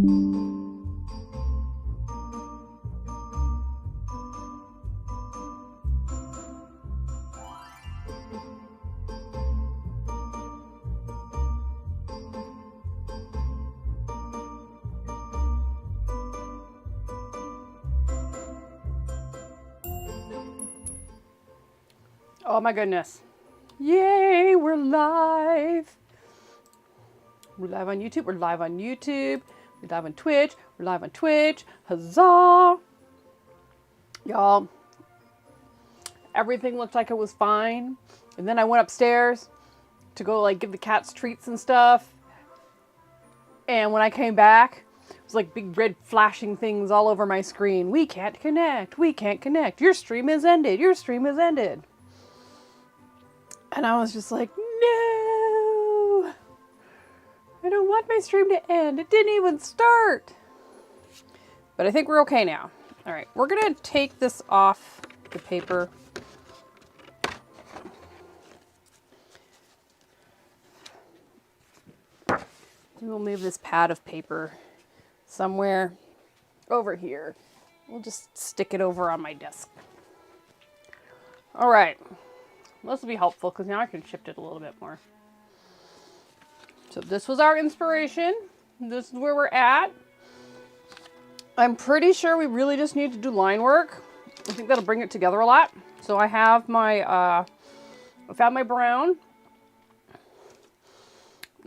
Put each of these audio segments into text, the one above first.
Oh my goodness. Yay, we're live. We're live on YouTube. We're live on YouTube. We're live on Twitch. We're live on Twitch. Huzzah. Y'all, everything looked like it was fine. And then I went upstairs to go like give the cats treats and stuff. And when I came back, it was like big red flashing things all over my screen. We can't connect. We can't connect. Your stream has ended. Your stream has ended. And I was just like, no, I don't want my stream to end. It didn't even start. But I think we're okay now. All right, we're gonna take this off the paper. We'll move this pad of paper somewhere over here. We'll just stick it over on my desk. All right. This will be helpful because now I can shift it a little bit more. So this was our inspiration. This is where we're at. I'm pretty sure we really just need to do line work. I think that'll bring it together a lot. So I have my, I found my brown.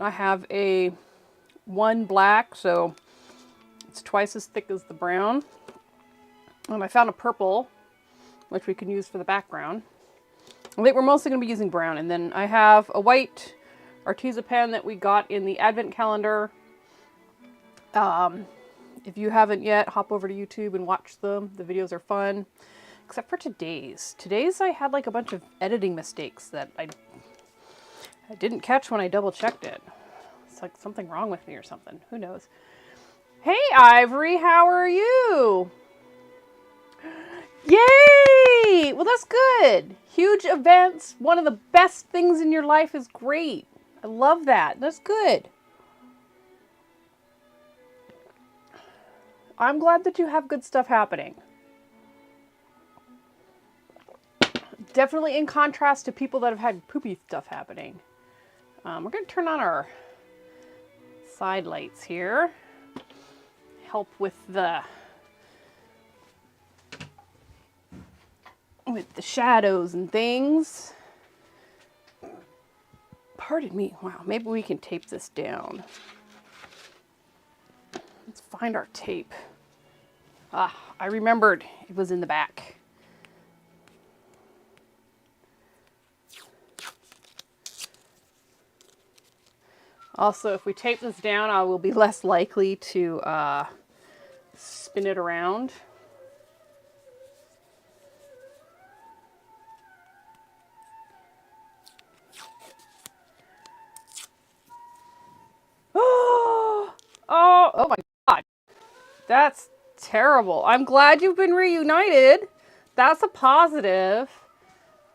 I have a 1 black, so it's twice as thick as the brown. And I found a purple, which we can use for the background. I think we're mostly going to be using brown. And then I have a white Arteza pen that we got in the advent calendar. If you haven't yet, hop over to YouTube and watch them. The videos are fun. Except for today's. Today's I had like a bunch of editing mistakes that I didn't catch when I double checked it. It's like something wrong with me or something. Who knows? Hey Ivory, how are you? Yay! Well, that's good. Huge events. One of the best things in your life is great. I love that. That's good. I'm glad that you have good stuff happening. Definitely in contrast to people that have had poopy stuff happening. We're going to turn on our side lights here. Help with the shadows and things. Pardon me. Wow, maybe we can tape this down. Let's find our tape. Ah, I remembered it was in the back. Also, if we tape this down, I will be less likely to spin it around. Oh my God. That's terrible. I'm glad you've been reunited. That's a positive.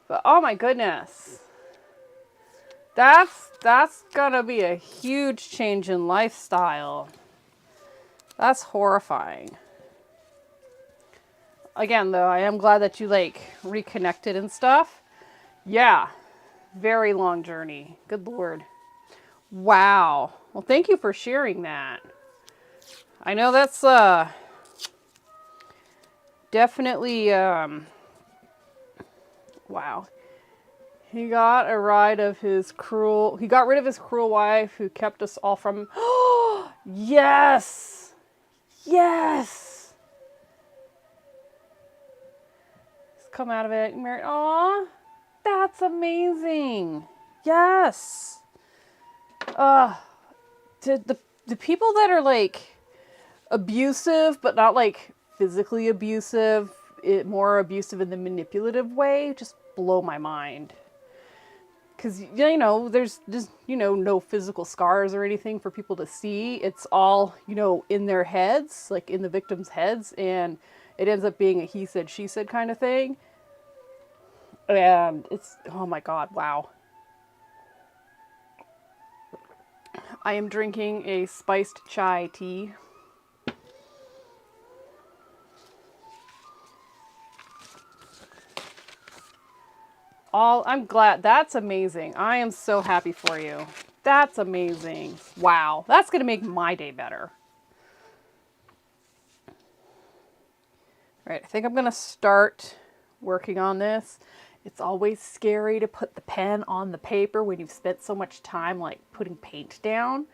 But oh my goodness. That's gonna be a huge change in lifestyle. That's horrifying. Again, though, I am glad that you like reconnected and stuff. Yeah. Very long journey. Good Lord. Wow. Well, thank you for sharing that. I know that's definitely wow. He got rid of his cruel wife who kept us all from yes. Yes. He's come out of it and married. Aw, that's amazing. Yes. The people that are like abusive, but not like physically abusive, more abusive in the manipulative way, just blow my mind. Because, you know, there's just, you know, no physical scars or anything for people to see. It's all, you know, in their heads, like in the victim's heads, and it ends up being a he said, she said kind of thing. And it's, oh my God, wow. I am drinking a spiced chai tea. I'm glad. That's amazing. I am so happy for you. That's amazing. Wow. That's going to make my day better. All right, I think I'm going to start working on this. It's always scary to put the pen on the paper when you've spent so much time like putting paint down,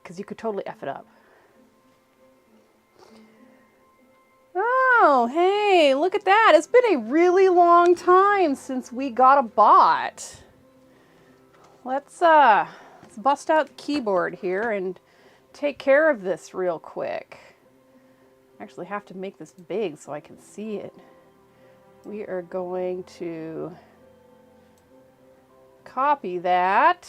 because you could totally F it up. Oh, hey, look at that. It's been a really long time since we got a bot. Let's bust out the keyboard here and take care of this real quick. I actually have to make this big so I can see it. We are going to copy that.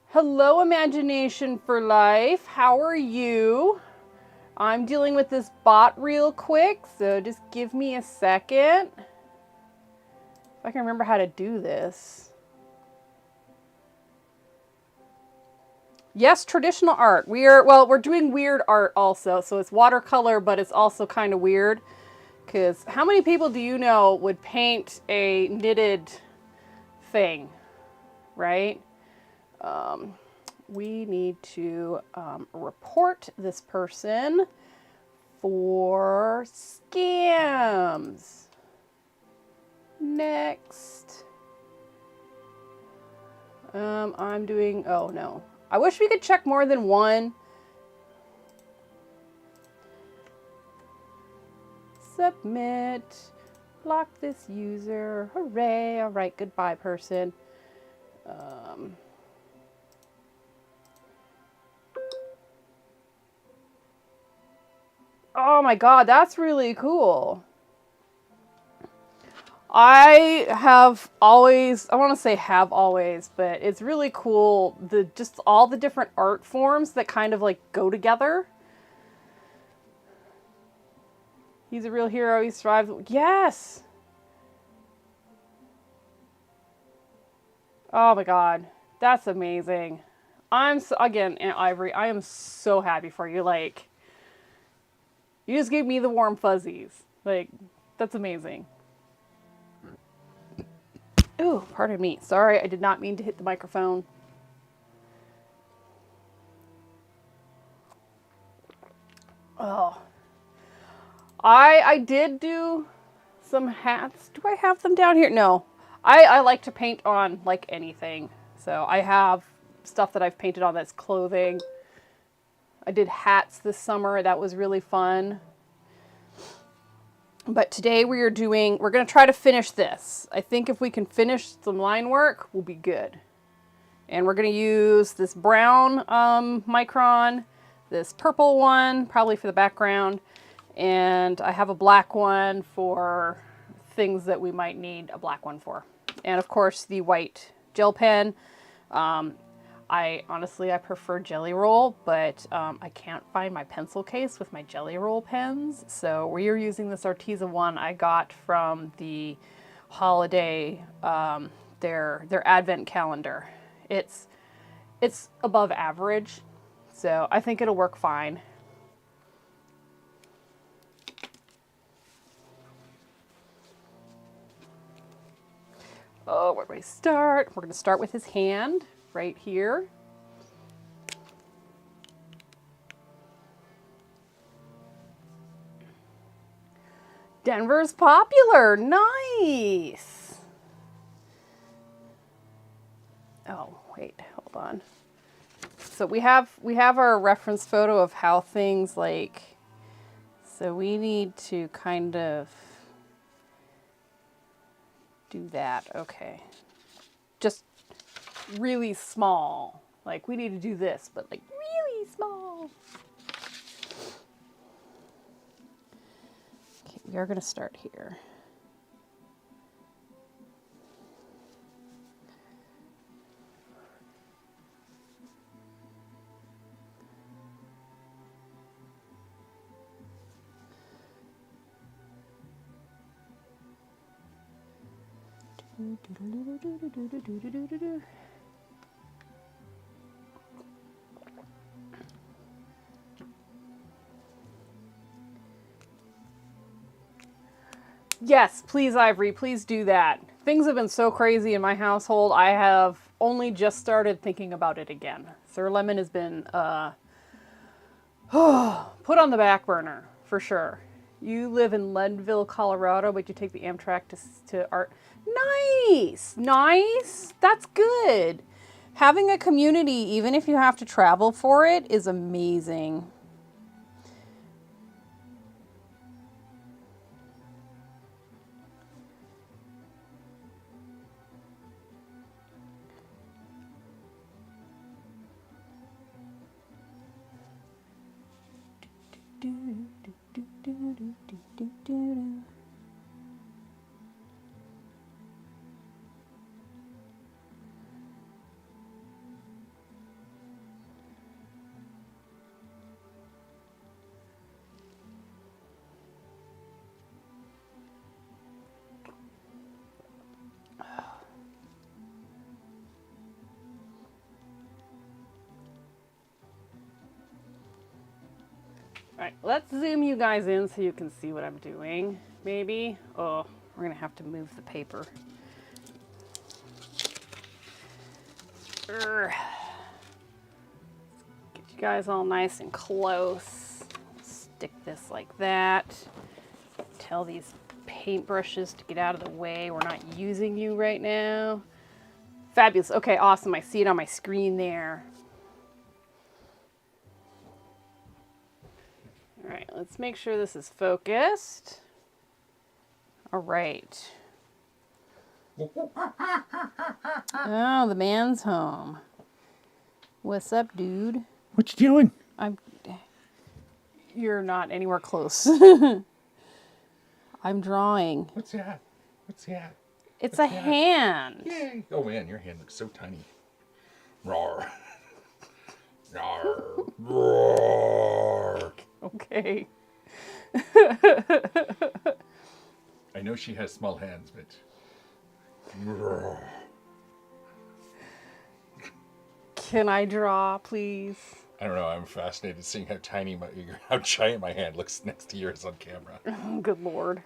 Hello, Imagination for Life. How are you? I'm dealing with this bot real quick, so just give me a second. If I can remember how to do this. Yes, traditional art. We're doing weird art also. So it's watercolor, but it's also kind of weird. Because how many people do you know would paint a knitted thing, right? We need to report this person for scams. Next. I'm doing, oh no. I wish we could check more than one. Submit. Block this user. Hooray. All right, goodbye, person. Oh my god, that's really cool. I have always, I want to say have always, but it's really cool, just all the different art forms that kind of like go together. He's a real hero, he survived. Yes! Oh my god, that's amazing. Again, Aunt Ivory, I am so happy for you. Like, you just gave me the warm fuzzies. Like, that's amazing. Ooh, pardon me. Sorry, I did not mean to hit the microphone. Oh. I did do some hats. Do I have them down here? No. I like to paint on, like, anything. So I have stuff that I've painted on that's clothing. I did hats this summer. That was really fun. But today we're going to try to finish this. I think if we can finish some line work, we'll be good. And we're going to use this brown micron, this purple one, probably for the background, and I have a black one for things that we might need a black one for. And of course the white gel pen. I prefer Jelly Roll, but I can't find my pencil case with my Jelly Roll pens. So we are using this Arteza one I got from the holiday, their advent calendar. It's above average, so I think it'll work fine. Oh, where do I start? We're going to start with his hand right here. Denver's popular. Nice. Oh, wait, hold on. So we have our reference photo of how things like, so we need to kind of do that. Okay. Just really small. Like, we need to do this, but like really small. Okay, we are going to start here. Yes, please, Ivory, please do that. Things have been so crazy in my household. I have only just started thinking about it again. Sir Lemon has been put on the back burner for sure. You live in Leadville, Colorado, but you take the Amtrak to art. Nice, nice. That's good. Having a community, even if you have to travel for it, is amazing. All right, let's zoom you guys in so you can see what I'm doing, maybe. Oh, we're gonna have to move the paper. Get you guys all nice and close. Stick this like that. Tell these paintbrushes to get out of the way. We're not using you right now. Fabulous. Okay, awesome. I see it on my screen there. All right, let's make sure this is focused. All right. Oh, the man's home. What's up, dude? What you doing? You're not anywhere close. I'm drawing. What's that? What's that? It's a hand. Yay! Oh man, your hand looks so tiny. Roar. Roar. Roar. Okay. I know she has small hands, but. Roar. Can I draw, please? I don't know. I'm fascinated seeing how giant my hand looks next to yours on camera. Oh, good Lord.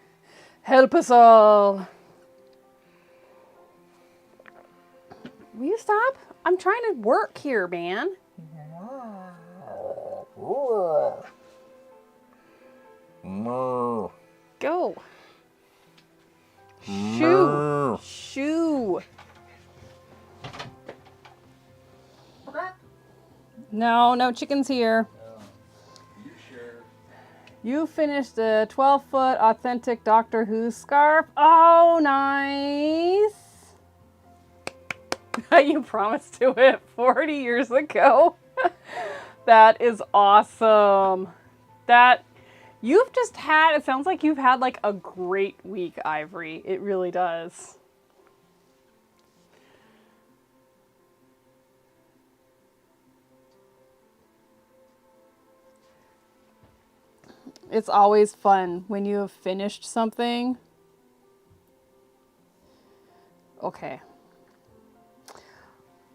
Help us all. Will you stop? I'm trying to work here, man. Go. Shoo. Shoo. No, no chickens here. You sure? You finished a 12-foot authentic Doctor Who scarf. Oh, nice. You promised to it 40 years ago. That is awesome. It sounds like you've had like a great week, Ivory. It really does. It's always fun when you have finished something. Okay.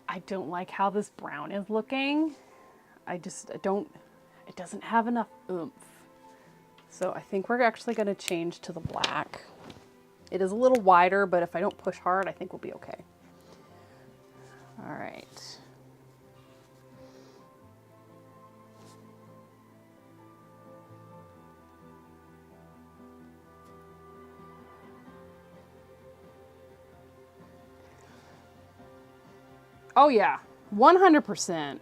I don't like how this brown is looking. It doesn't have enough oomph. So I think we're actually going to change to the black. It is a little wider, but if I don't push hard, I think we'll be okay. All right. Oh yeah, 100%.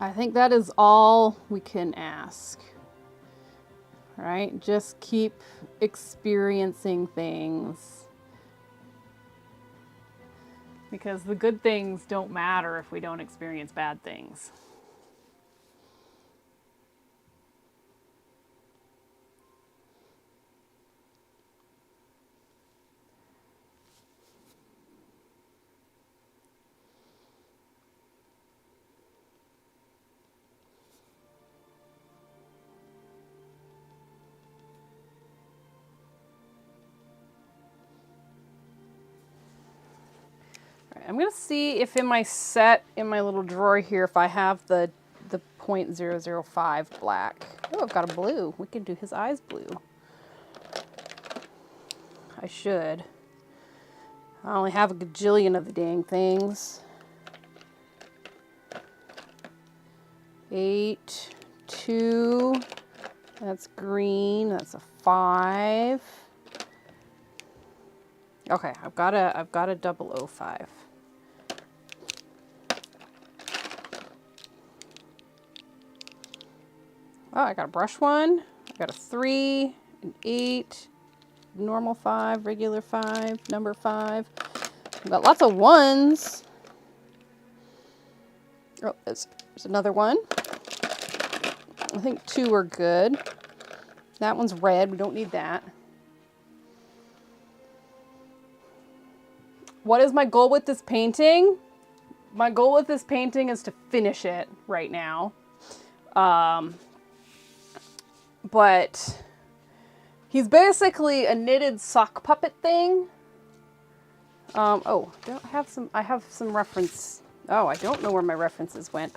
I think that is all we can ask. Right? Just keep experiencing things. Because the good things don't matter if we don't experience bad things. I'm gonna see if in my set, in my little drawer here, if I have the .005 black. Oh, I've got a blue. We can do his eyes blue. I should. I only have a gajillion of the dang things. 8, 2. That's green. That's a 5. Okay, I've got a 005. Oh, I got a brush one. I got a 3, an 8, normal 5, regular 5, number 5. I've got lots of 1s. Oh, there's another one. I think 2 are good. That one's red. We don't need that. What is my goal with this painting? My goal with this painting is to finish it right now. But he's basically a knitted sock puppet thing. Oh, I have some reference. Oh, I don't know where my references went.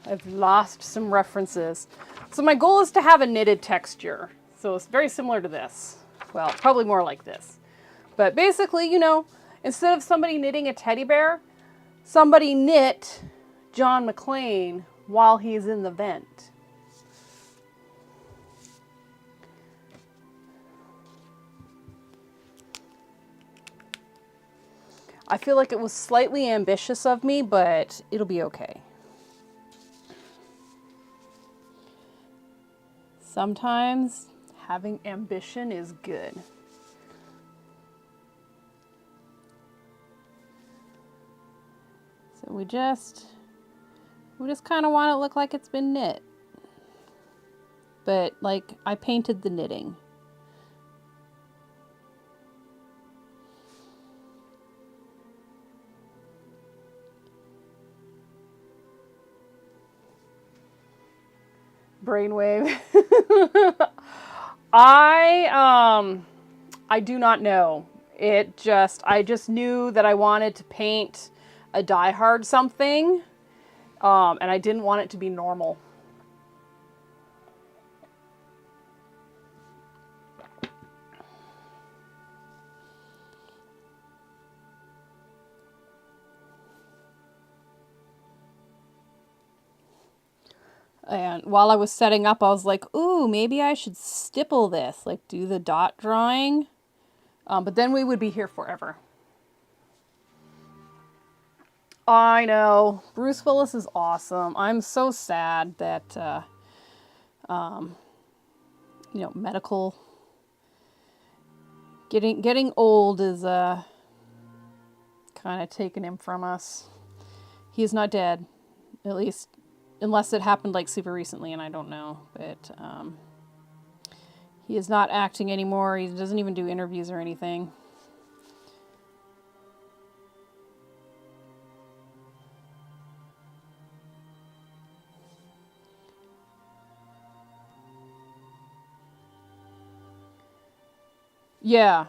I've lost some references. So my goal is to have a knitted texture. So it's very similar to this. Well, probably more like this. But basically, you know, instead of somebody knitting a teddy bear, somebody knit John McClane while he's in the vent. I feel like it was slightly ambitious of me, but it'll be okay. Sometimes having ambition is good. So we just kind of want it to look like it's been knit. But like I painted the knitting. Brainwave. I do not know. I just knew that I wanted to paint a Die Hard something, and I didn't want it to be normal. And while I was setting up, I was like, ooh, maybe I should stipple this, like do the dot drawing. But then we would be here forever. I know. Bruce Willis is awesome. I'm so sad that, you know, medical... Getting old is kind of taking him from us. He is not dead, at least... Unless it happened like super recently and I don't know, but he is not acting anymore. He doesn't even do interviews or anything. Yeah.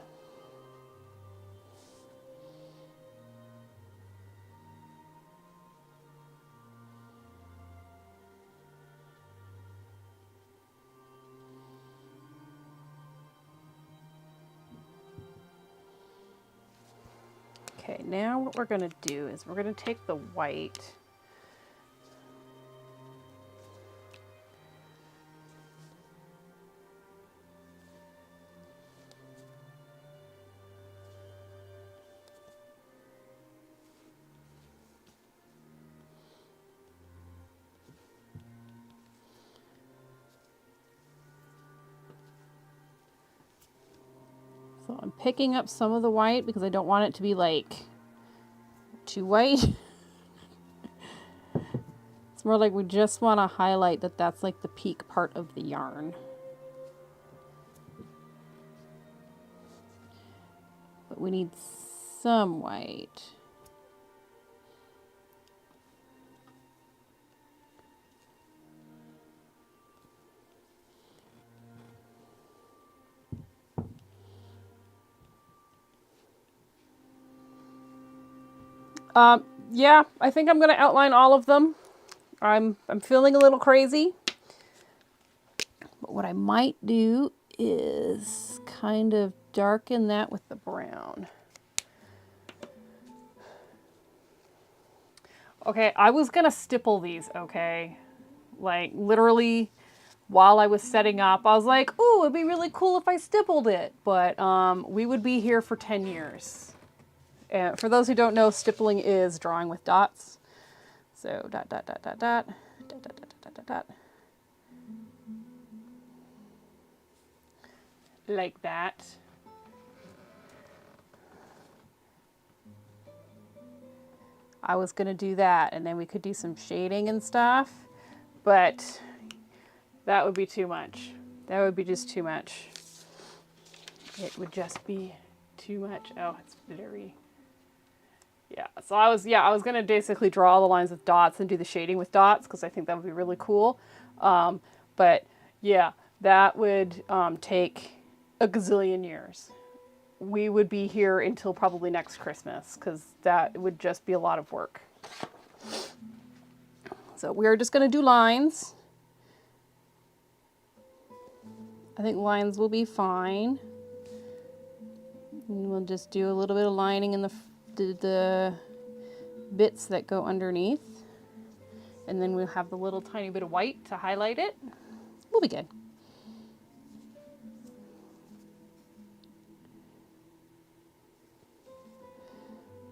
Okay, now what we're going to do is we're going to take the white. So I'm picking up some of the white because I don't want it to be like too white. It's more like we just want to highlight that that's like the peak part of the yarn. But we need some white. Yeah, I think I'm going to outline all of them. I'm feeling a little crazy. But what I might do is kind of darken that with the brown. Okay, I was going to stipple these, okay? Like, literally, while I was setting up, I was like, ooh, it'd be really cool if I stippled it. But we would be here for 10 years. And for those who don't know, stippling is drawing with dots. So, dot, dot, dot, dot, dot, dot, dot, dot, dot, dot, dot. Like that. I was going to do that, and then we could do some shading and stuff, but that would be too much. That would be just too much. It would just be too much. Oh, it's very... Yeah, so I was going to basically draw all the lines with dots and do the shading with dots, because I think that would be really cool. But yeah, that would take a gazillion years. We would be here until probably next Christmas, because that would just be a lot of work. So we're just going to do lines. I think lines will be fine. And we'll just do a little bit of lining in the bits that go underneath. And then we'll have the little tiny bit of white to highlight it. We'll be good.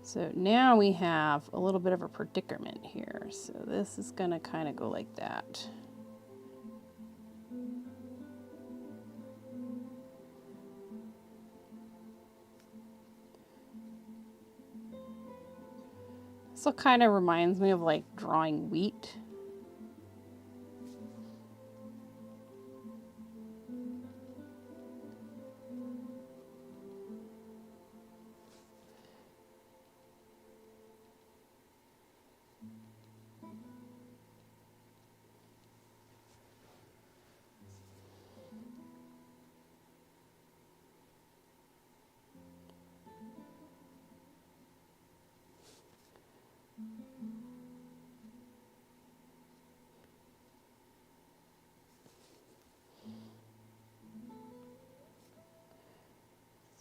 So now we have a little bit of a predicament here. So this is going to kind of go like that. This kind of reminds me of like drawing wheat.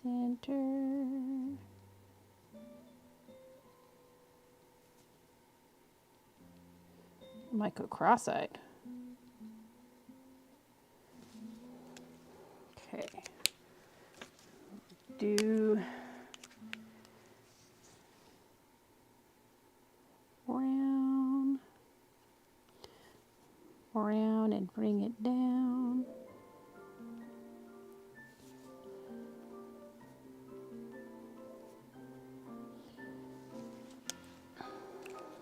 Center. I might go cross-eyed. Okay. Do brown, brown, and bring it down.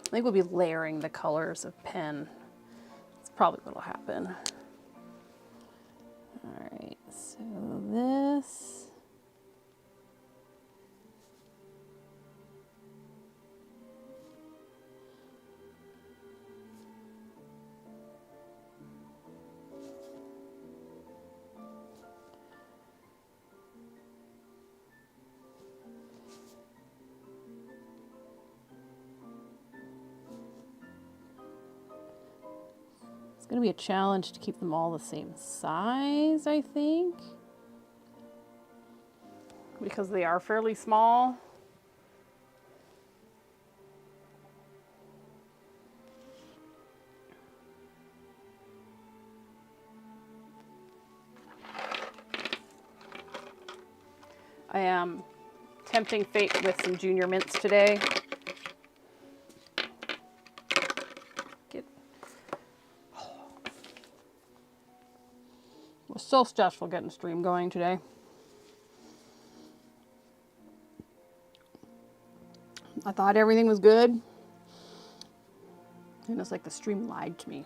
I think we'll be layering the colors of pen. That's probably what'll happen. All right, so this. It's going to be a challenge to keep them all the same size, I think, because they are fairly small. I am tempting fate with some junior mints today. It was so stressful getting the stream going today. I thought everything was good, and it's like the stream lied to me.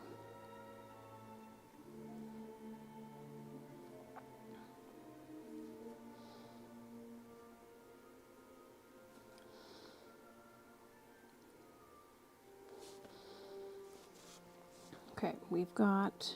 Okay, we've got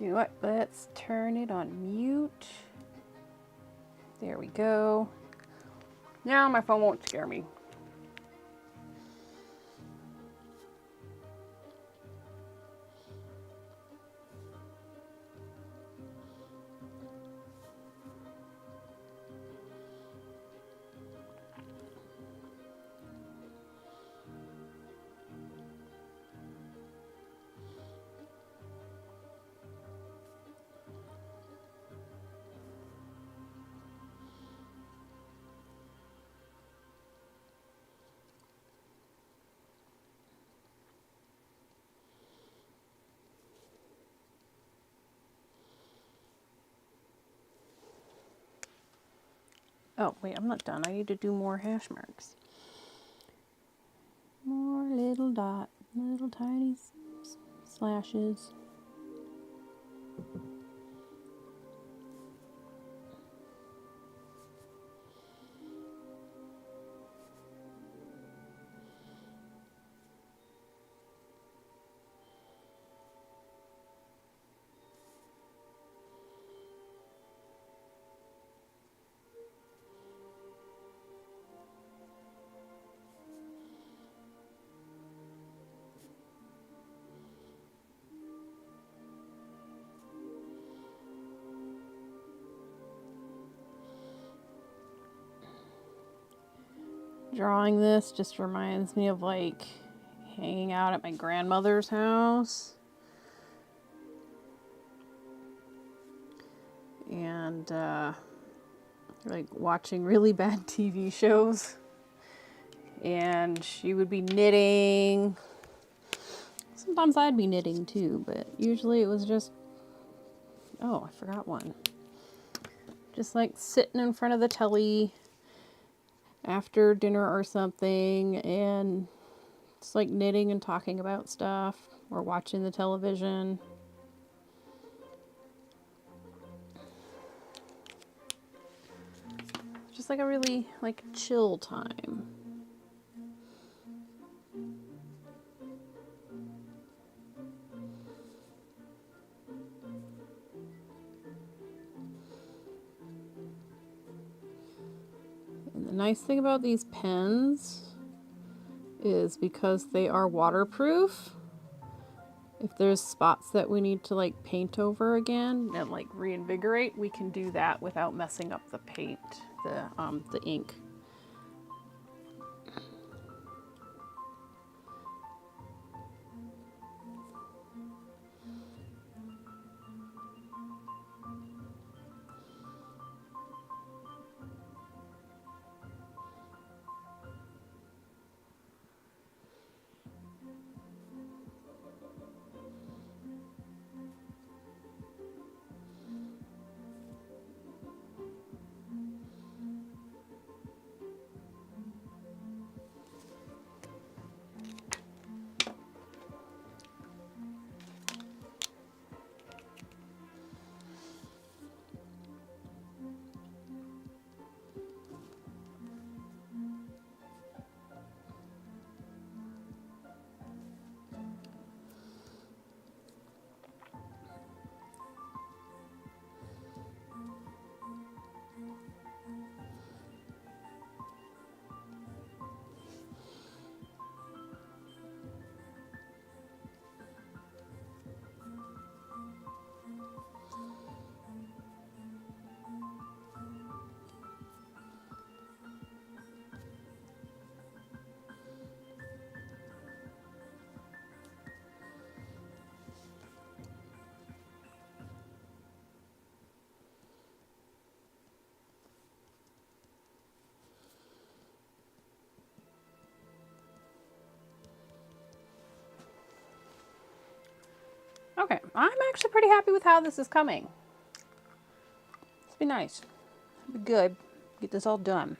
You know what? Let's turn it on mute. There we go. Now my phone won't scare me. Oh, wait, I'm not done. I need to do more hash marks. More little dot, little tiny slashes. Drawing this just reminds me of like hanging out at my grandmother's house and like watching really bad TV shows, and she would be knitting. Sometimes I'd be knitting too, but usually it was just, oh, I forgot one. Just like sitting in front of the telly after dinner or something, and it's like knitting and talking about stuff or watching the television. Just like a really like chill time. And the nice thing about these pens is because they are waterproof, if there's spots that we need to like paint over again and like reinvigorate, we can do that without messing up the paint, the ink. Okay, I'm actually pretty happy with how this is coming. It's be nice. Be good. Get this all done.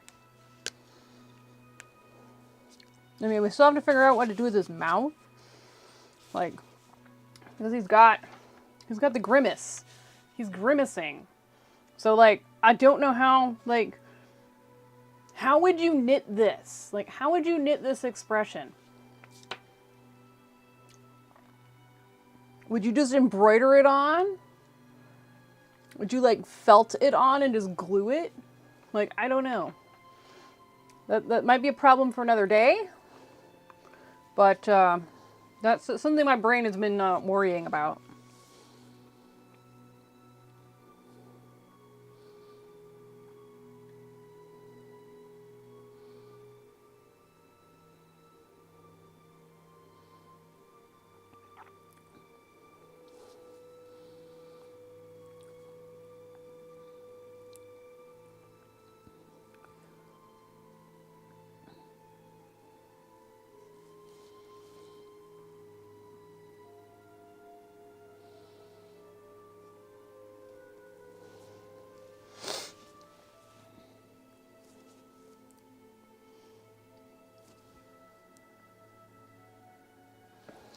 I mean, we still have to figure out what to do with his mouth. Like, because he's got the grimace. He's grimacing. So, like, I don't know how, like, how would you knit this? Like, how would you knit this expression? Would you just embroider it on? Would you like felt it on and just glue it? Like, I don't know. That might be a problem for another day. But that's something my brain has been worrying about.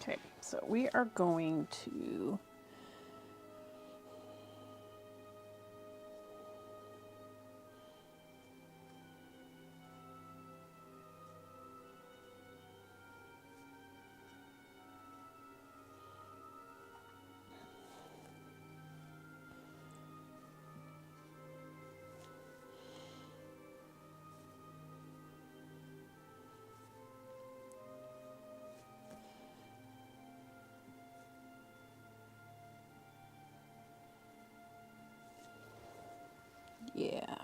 Okay, so we are going to yeah.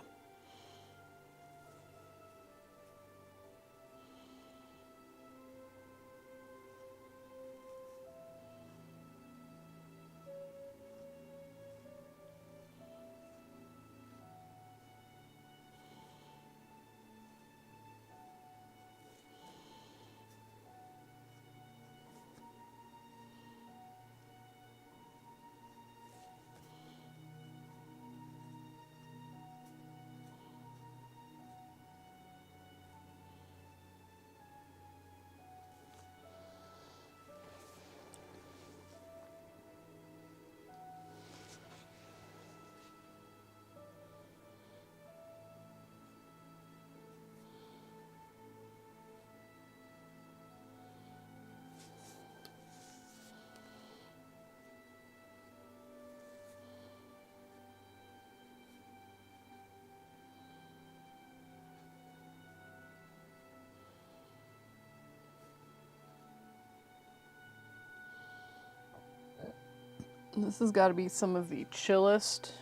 This has got to be some of the chillest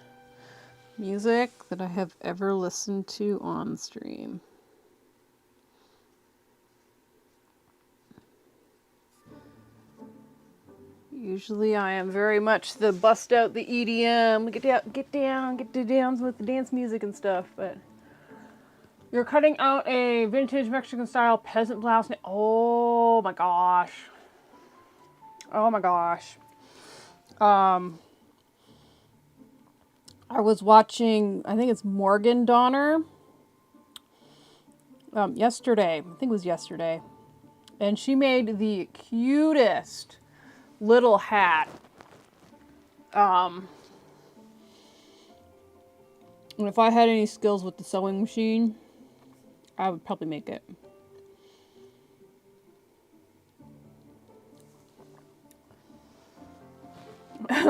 music that I have ever listened to on stream. Usually I am very much the bust out the EDM, get the downs with the dance music and stuff, but you're cutting out a vintage Mexican style peasant blouse. Oh my gosh. Oh my gosh. I was watching, I think it's Morgan Donner, yesterday. I think it was yesterday. And she made the cutest little hat. And if I had any skills with the sewing machine, I would probably make it.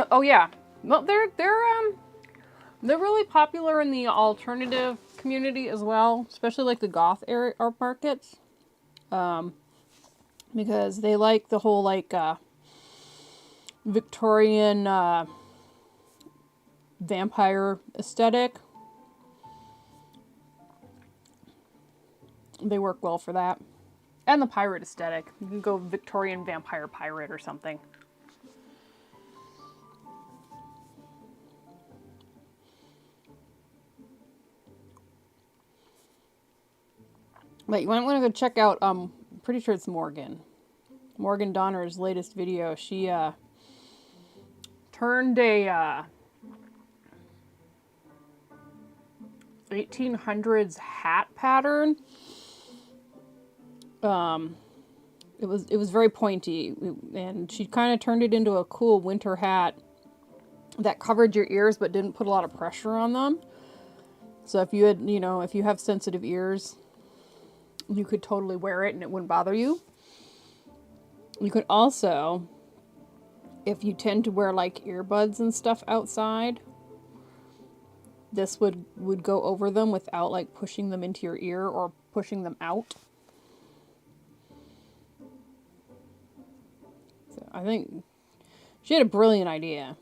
Oh yeah. Well, they're really popular in the alternative community as well, especially like the goth art markets, because they like the whole like Victorian vampire aesthetic. They work well for that, and the pirate aesthetic. You can go Victorian vampire pirate or something. But you might want to go check out, I'm pretty sure it's Morgan Donner's latest video. She turned a 1800s hat pattern. It was very pointy, and she kind of turned it into a cool winter hat that covered your ears but didn't put a lot of pressure on them. So if you had, if you have sensitive ears, you could totally wear it and it wouldn't bother you. You could also, if you tend to wear like earbuds and stuff outside, this would go over them without like pushing them into your ear or pushing them out. So I think she had a brilliant idea.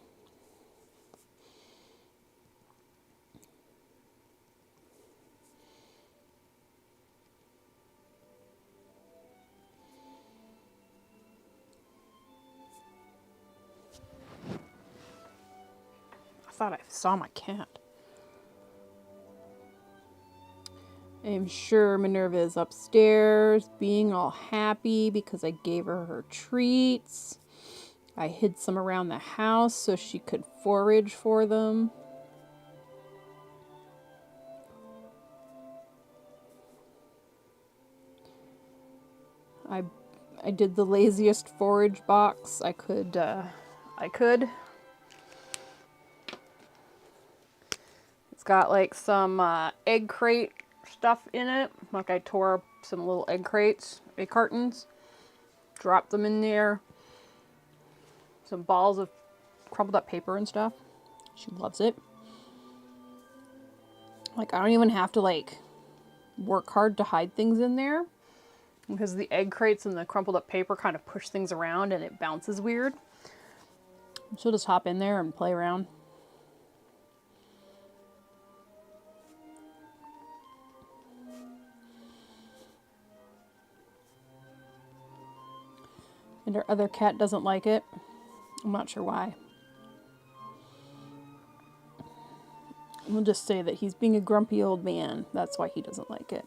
I thought I saw my cat. I'm sure Minerva is upstairs being all happy because I gave her her treats. I hid some around the house so she could forage for them. I did the laziest forage box I could. It's got like some egg crate stuff in it. Like I tore up some little egg crates, egg cartons, dropped them in there. Some balls of crumpled up paper and stuff. She loves it. Like I don't even have to like work hard to hide things in there because the egg crates and the crumpled up paper kind of push things around and it bounces weird. She'll just hop in there and play around. And her other cat doesn't like it. I'm not sure why. We'll just say that he's being a grumpy old man. That's why he doesn't like it.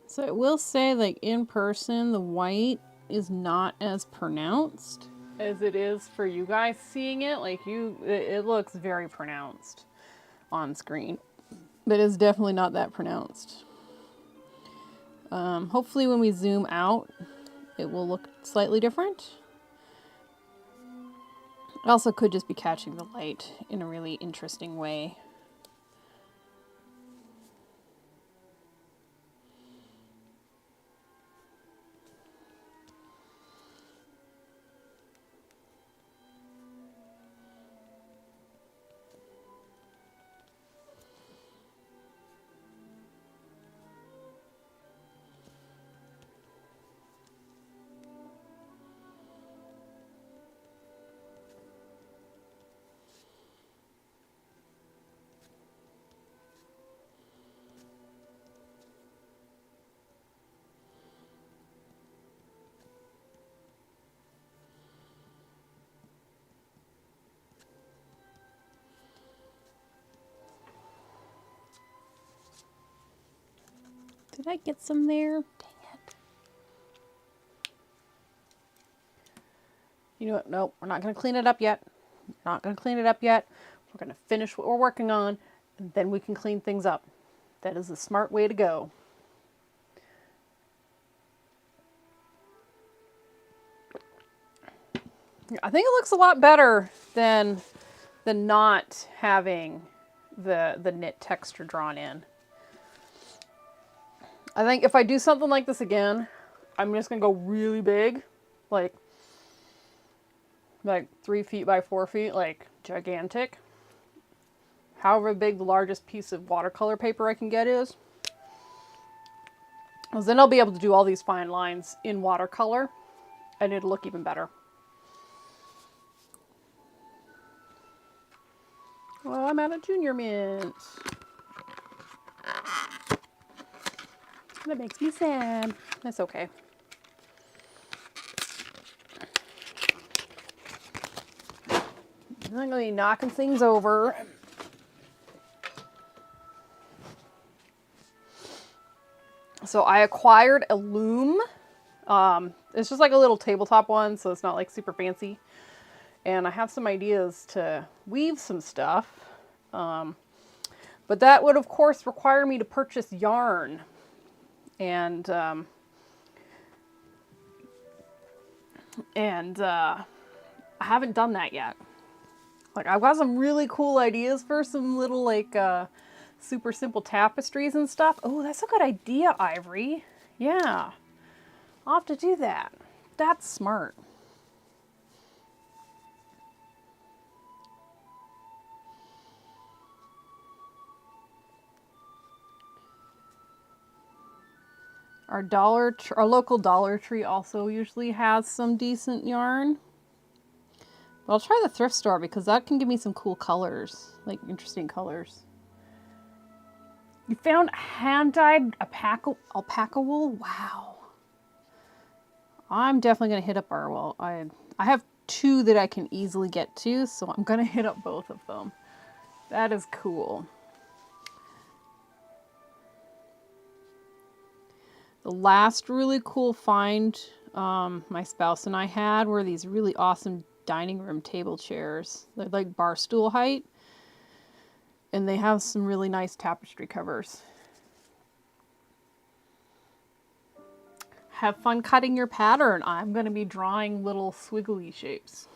So I will say, like, in person, the white is not as pronounced as it is for you guys seeing it. Like, it looks very pronounced on screen, but it's definitely not that pronounced. Hopefully when we zoom out, it will look slightly different. It also could just be catching the light in a really interesting way. Did I get some there? Dang it. You know what? Nope, we're not going to clean it up yet. Not going to clean it up yet. We're going to finish what we're working on, and then we can clean things up. That is the smart way to go. I think it looks a lot better than not having the knit texture drawn in. I think if I do something like this again, I'm just going to go really big, like 3 feet by 4 feet, like gigantic. however big the largest piece of watercolor paper I can get is. Because then I'll be able to do all these fine lines in watercolor and it'll look even better. Well, I'm out of junior mints. That makes me sad. That's okay. I'm going to be knocking things over. So I acquired a loom. It's just like a little tabletop one, so it's not like super fancy. And I have some ideas to weave some stuff. But that would, of course, require me to purchase yarn. And I haven't done that yet. Like, I've got some really cool ideas for some little, like, super simple tapestries and stuff. Oh, that's a good idea, Ivory. Yeah. I'll have to do that. That's smart. Our local Dollar Tree also usually has some decent yarn. But I'll try the thrift store because that can give me some cool colors, like interesting colors. You found hand-dyed alpaca wool? Wow. I'm definitely going to hit up our, well, I have 2 that I can easily get to, so I'm going to hit up both of them. That is cool. The last really cool find my spouse and I had were these really awesome dining room table chairs. They're like bar stool height. And they have some really nice tapestry covers. Have fun cutting your pattern. I'm going to be drawing little swiggly shapes.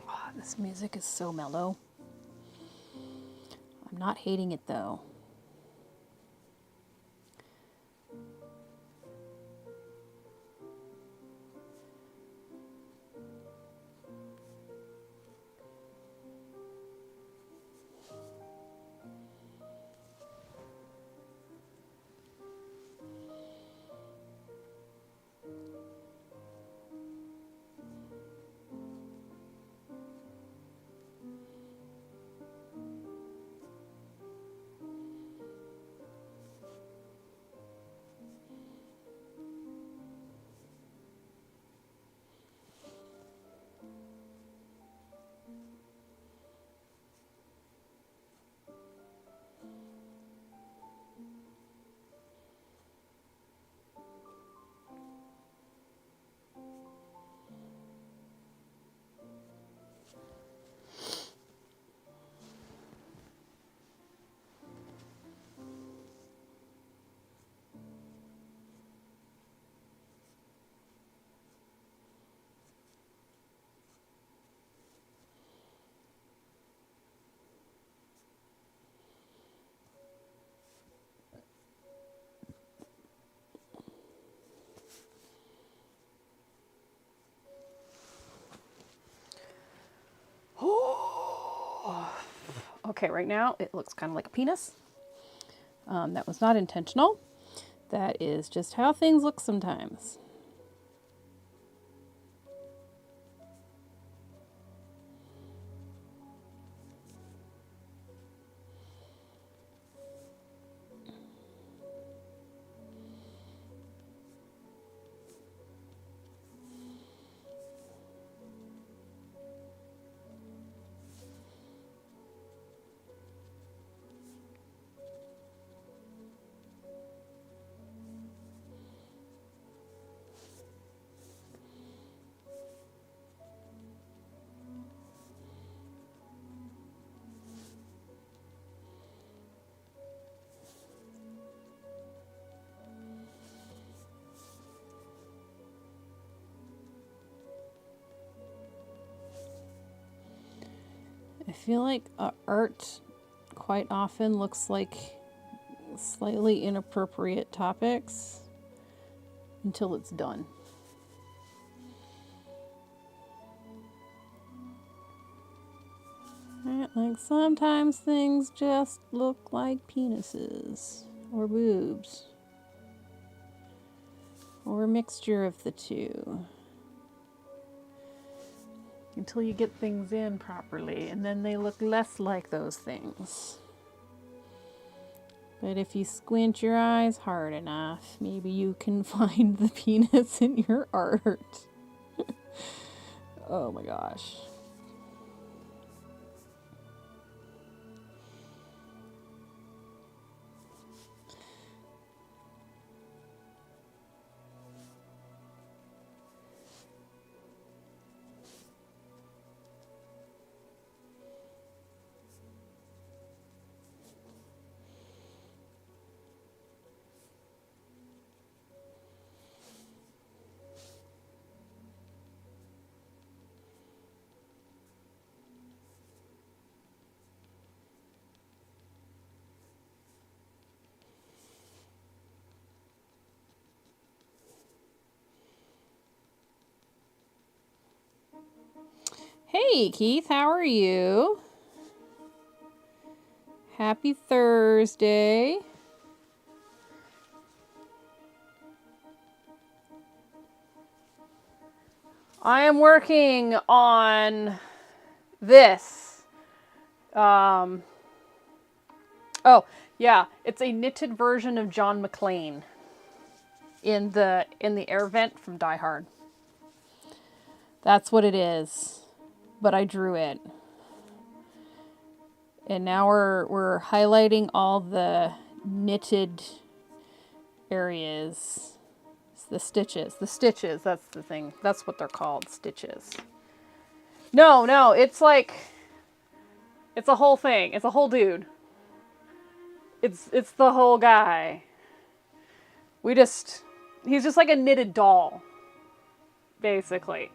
Oh, this music is so mellow. I'm not hating it though. Okay, right now it looks kind of like a penis. That was not intentional. That is just how things look sometimes. I feel like art quite often looks like slightly inappropriate topics until it's done. Right, like sometimes things just look like penises or boobs or a mixture of the two. Until you get things in properly, and then they look less like those things. But if you squint your eyes hard enough, maybe you can find the penis in your art. Oh my gosh. Hey Keith, how are you? Happy Thursday. I am working on this. Oh, yeah, it's a knitted version of John McClane in the air vent from Die Hard. That's what it is. But I drew it. And now we're highlighting all the knitted areas. It's the stitches. The stitches, that's the thing. That's what they're called, stitches. No, it's like, it's a whole thing. It's a whole dude. It's the whole guy. He's just like a knitted doll, basically.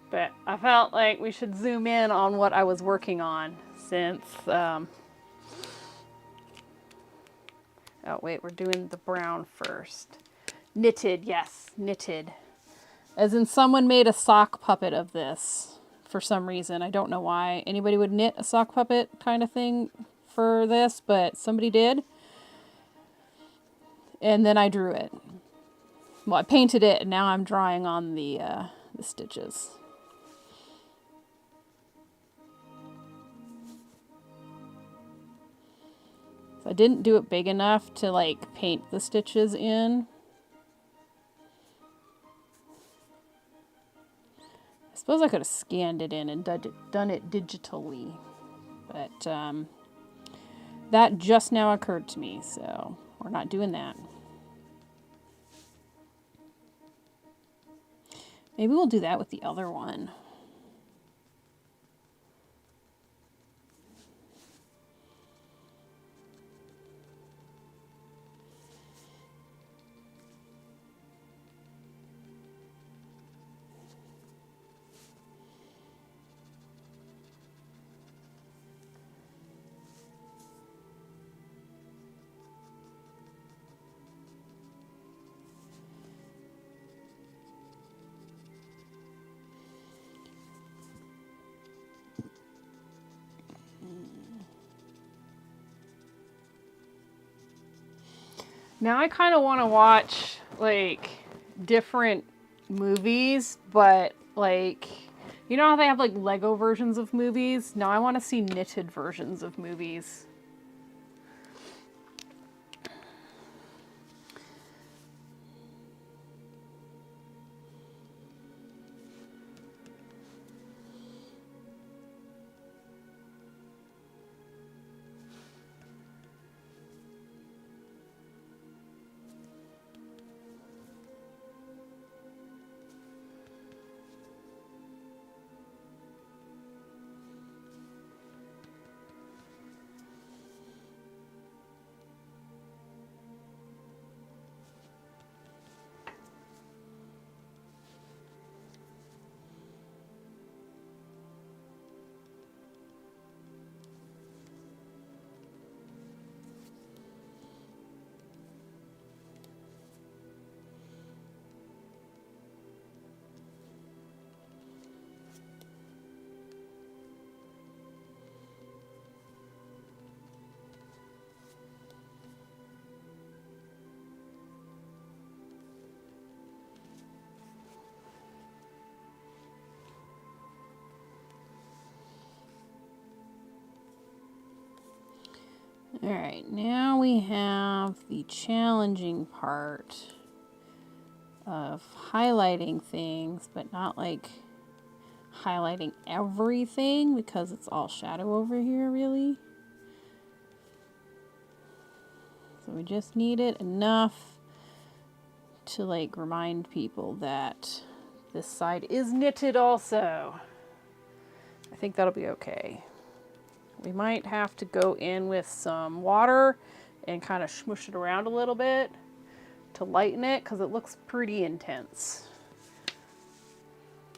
But I felt like we should zoom in on what I was working on since, oh wait, we're doing the brown first. Knitted, yes, knitted. As in someone made a sock puppet of this for some reason. I don't know why anybody would knit a sock puppet kind of thing for this, but somebody did. And then I drew it. Well, I painted it, and now I'm drawing on the stitches. So I didn't do it big enough to like paint the stitches in. I suppose I could have scanned it in and done it digitally, but that just now occurred to me, so we're not doing that. Maybe we'll do that with the other one. Now I kind of want to watch like different movies, but like, you know how they have like Lego versions of movies? Now I want to see knitted versions of movies. All right, now we have the challenging part of highlighting things, but not like highlighting everything because it's all shadow over here, really. So we just need it enough to like remind people that this side is knitted also. I think that'll be okay. We might have to go in with some water and kind of smush it around a little bit to lighten it because it looks pretty intense.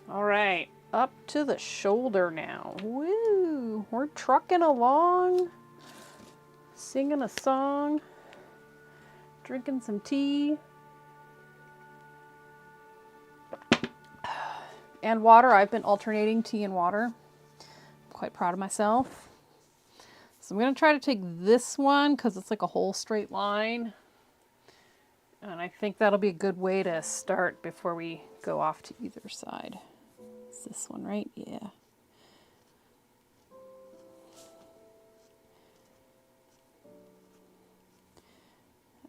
All right, up to the shoulder now. Woo! We're trucking along, singing a song, drinking some tea. And water. I've been alternating tea and water. I'm quite proud of myself. So I'm going to try to take this one because it's like a whole straight line. And I think that'll be a good way to start before we go off to either side. It's this one, right? Yeah.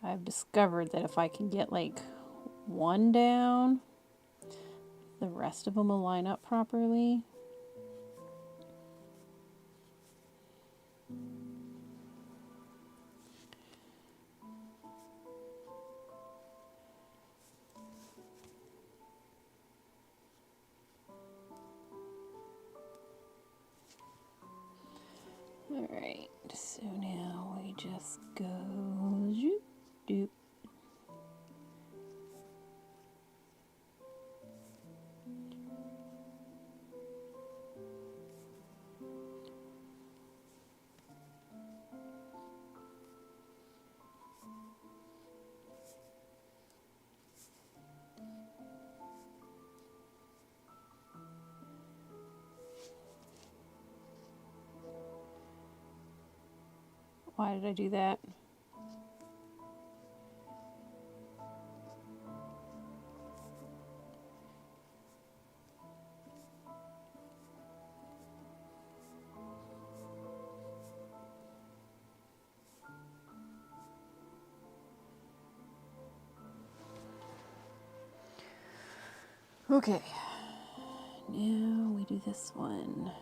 I've discovered that if I can get like one down, the rest of them will line up properly. All right, so now we just go zoop, doop. Why did I do that? Okay, now we do this one.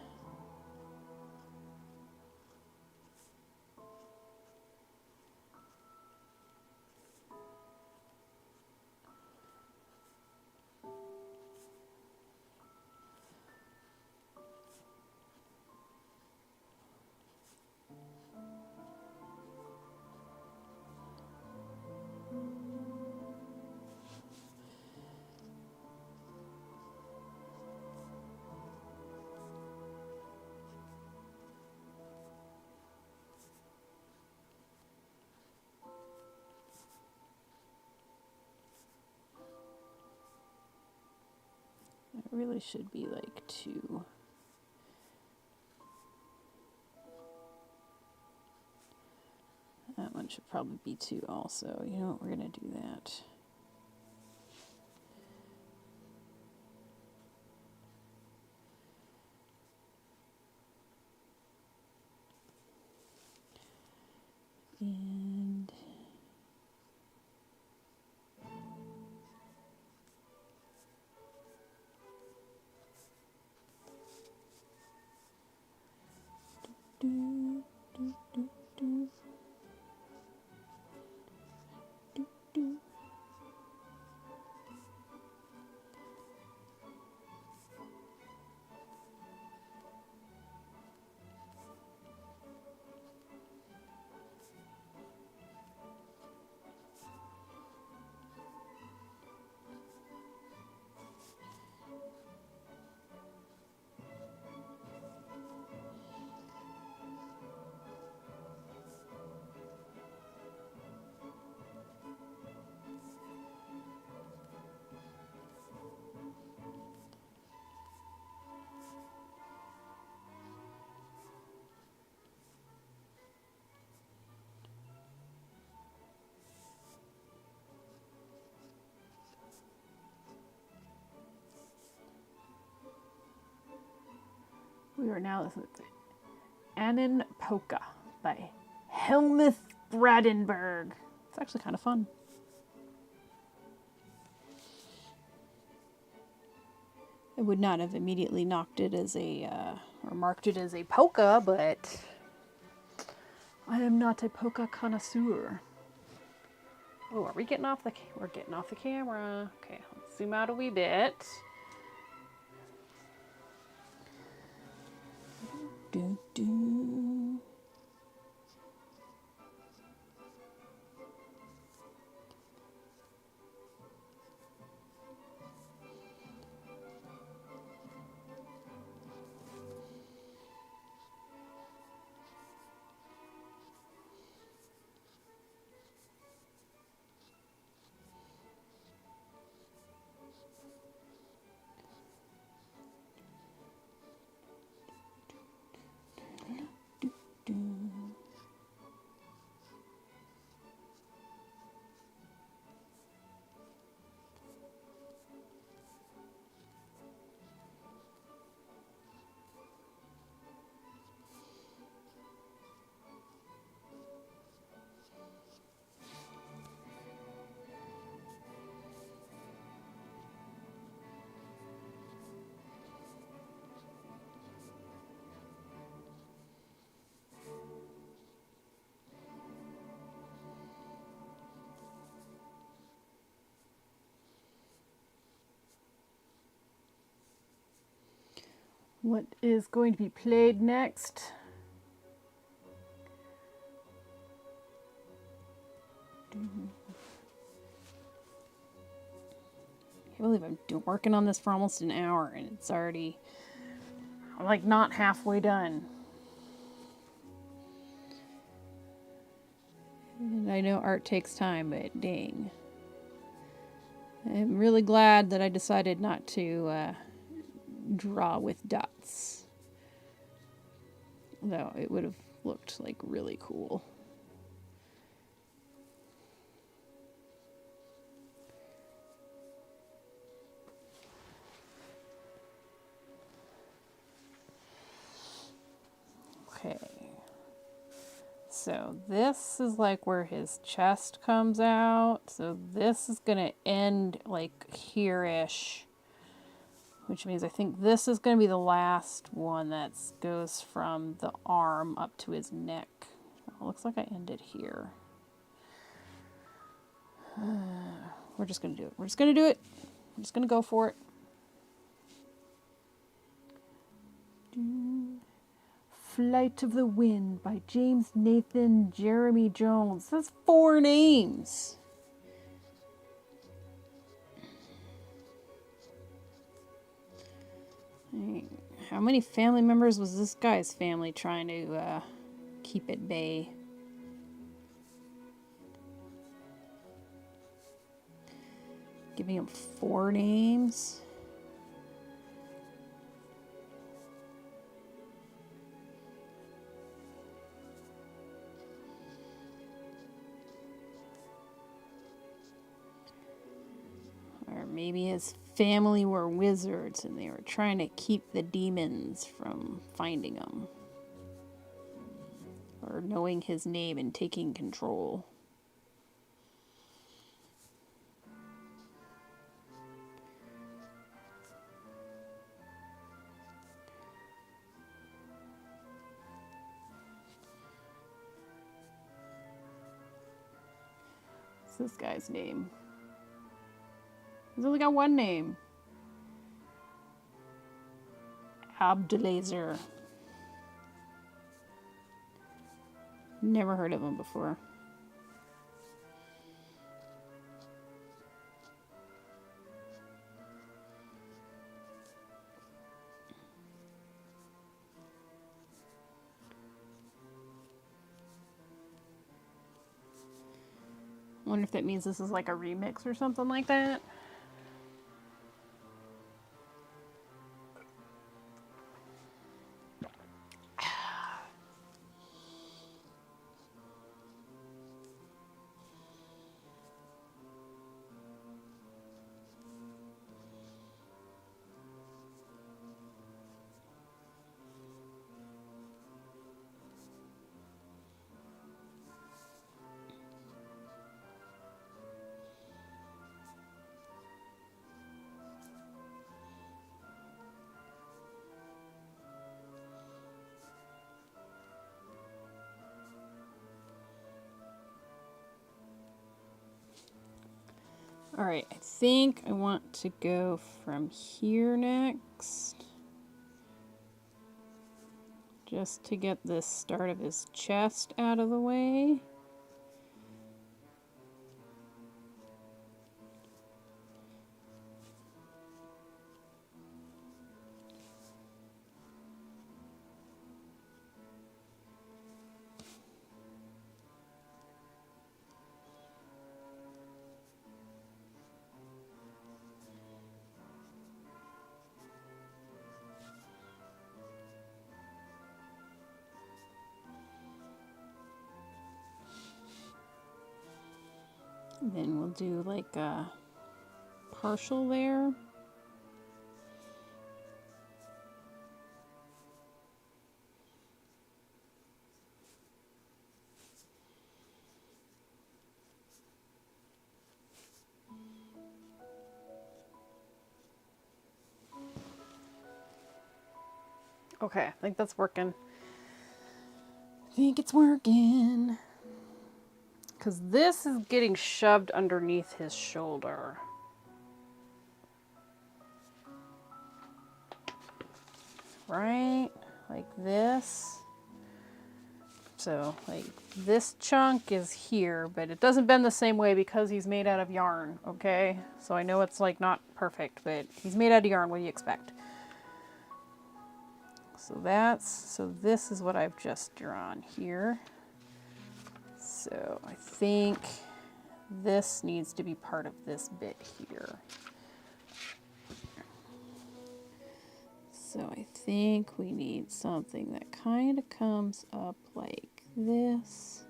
It really should be like 2. That one should probably be 2 also. You know what, we're going to do that. And do, do, do, do. Do, do. We are now listening to Annan Polka by Helmuth Bradenberg. It's actually kind of fun. I would not have immediately knocked it as a, or marked it as a polka, but I am not a polka connoisseur. Oh, are we getting off the, we're getting off the camera. Okay, let's zoom out a wee bit. Do, do. What is going to be played next? I can't believe I'm working on this for almost an hour and it's already, I'm like not halfway done. And I know art takes time, but dang. I'm really glad that I decided not to draw with dots. Though it would have looked like really cool. Okay. So this is like where his chest comes out. So this is gonna end like here-ish. Which means I think this is going to be the last one that goes from the arm up to his neck. Well, looks like I ended here. We're just going to do it. We're just going to do it. I'm just going to go for it. Flight of the Wind by James Nathan Jeremy Jones. That's 4 names. How many family members was this guy's family trying to keep at bay? Giving him 4 names? maybe his family were wizards and they were trying to keep the demons from finding him. Or knowing his name and taking control. What's this guy's name? He's only got one name. Abdelazer. Never heard of him before. Wonder if that means this is like a remix or something like that. Alright, I think I want to go from here next. Just to get this start of his chest out of the way. And then we'll do like a partial there. Okay, I think that's working. I think it's working. Because this is getting shoved underneath his shoulder. Right? Like this. So, like, this chunk is here, but it doesn't bend the same way because he's made out of yarn, okay? So I know it's, like, not perfect, but he's made out of yarn. What do you expect? So this is what I've just drawn here. So I think this needs to be part of this bit here. So I think we need something that kind of comes up like this.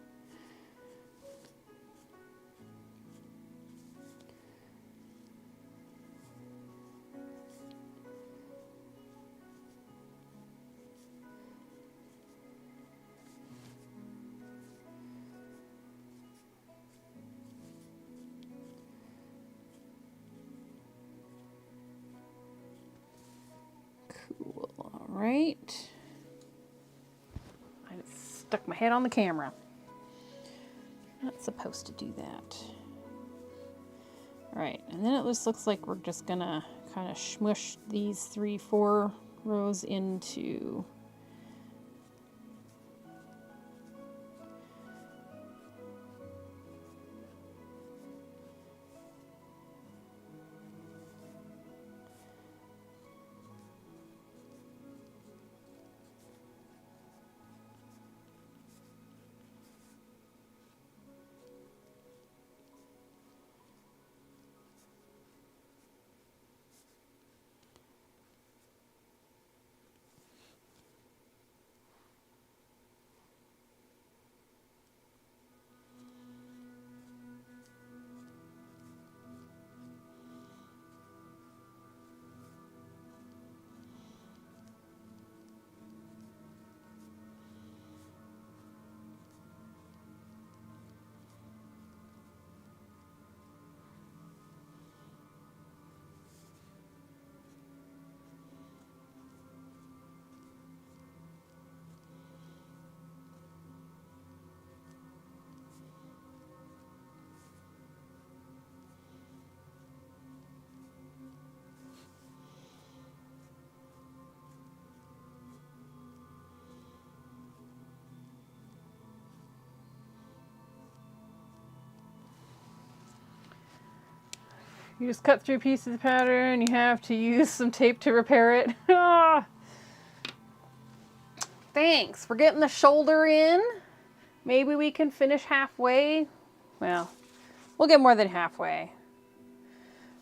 Cool, all right. I just stuck my head on the camera. Not supposed to do that. All right, and then it just looks like we're just gonna kind of smush these 3-4 rows into You just cut through a piece of the pattern, you have to use some tape to repair it. Ah. Thanks. We're getting the shoulder in. Maybe we can finish halfway. Well, we'll get more than halfway.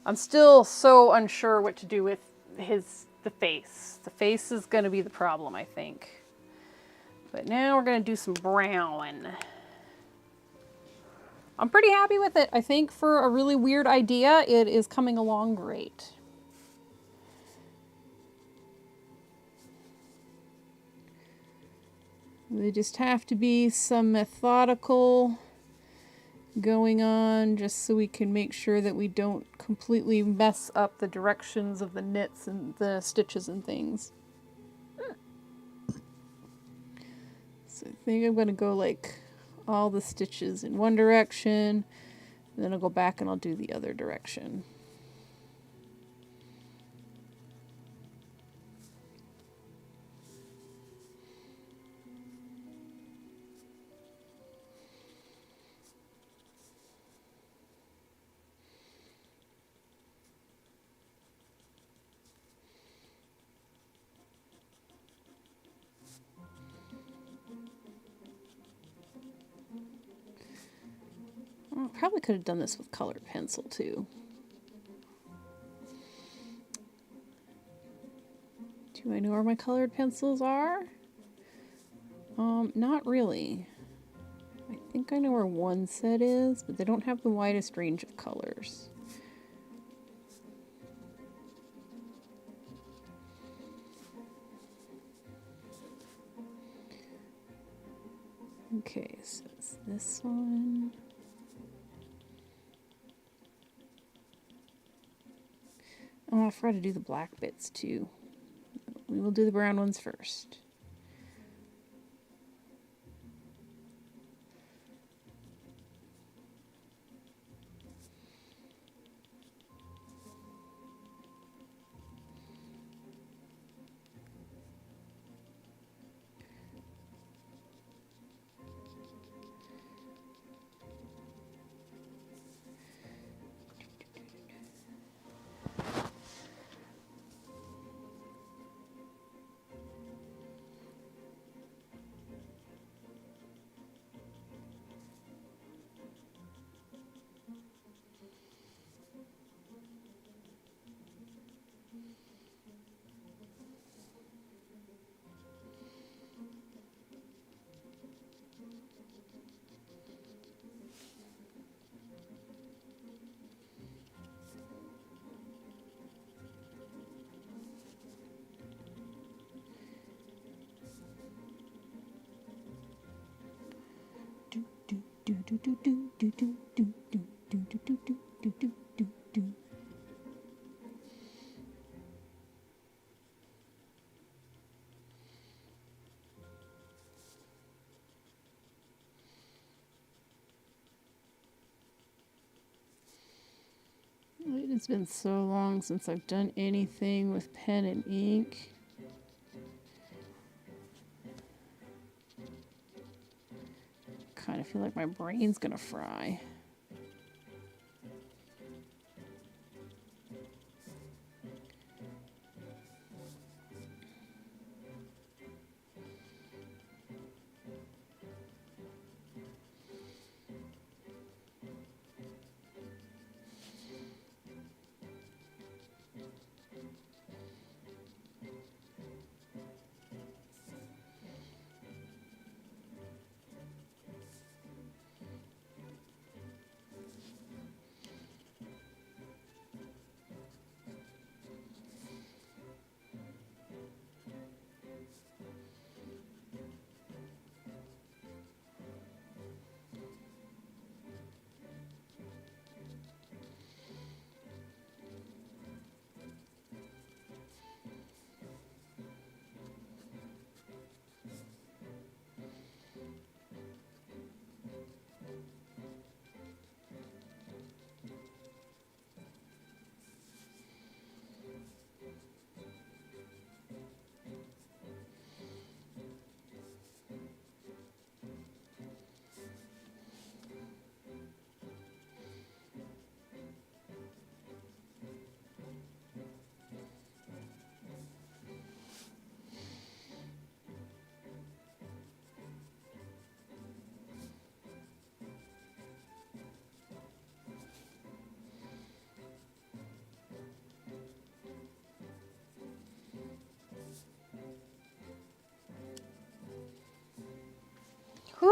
I'm still so unsure what to do with the face. The face is going to be the problem, I think. But now we're going to do some brown. I'm pretty happy with it. I think for a really weird idea, it is coming along great. There just have to be some methodical going on just so we can make sure that we don't completely mess up the directions of the knits and the stitches and things. So I think I'm going to go like all the stitches in one direction, and then I'll go back and I'll do the other direction. I probably could have done this with colored pencil too. Do I know where my colored pencils are? Not really. I think I know where one set is, but they don't have the widest range of colors. Okay, so it's this one. Oh, I forgot to do the black bits too. We will do the brown ones first. It's been so long since I've done anything with pen and ink. Kind of feel like my brain's gonna fry.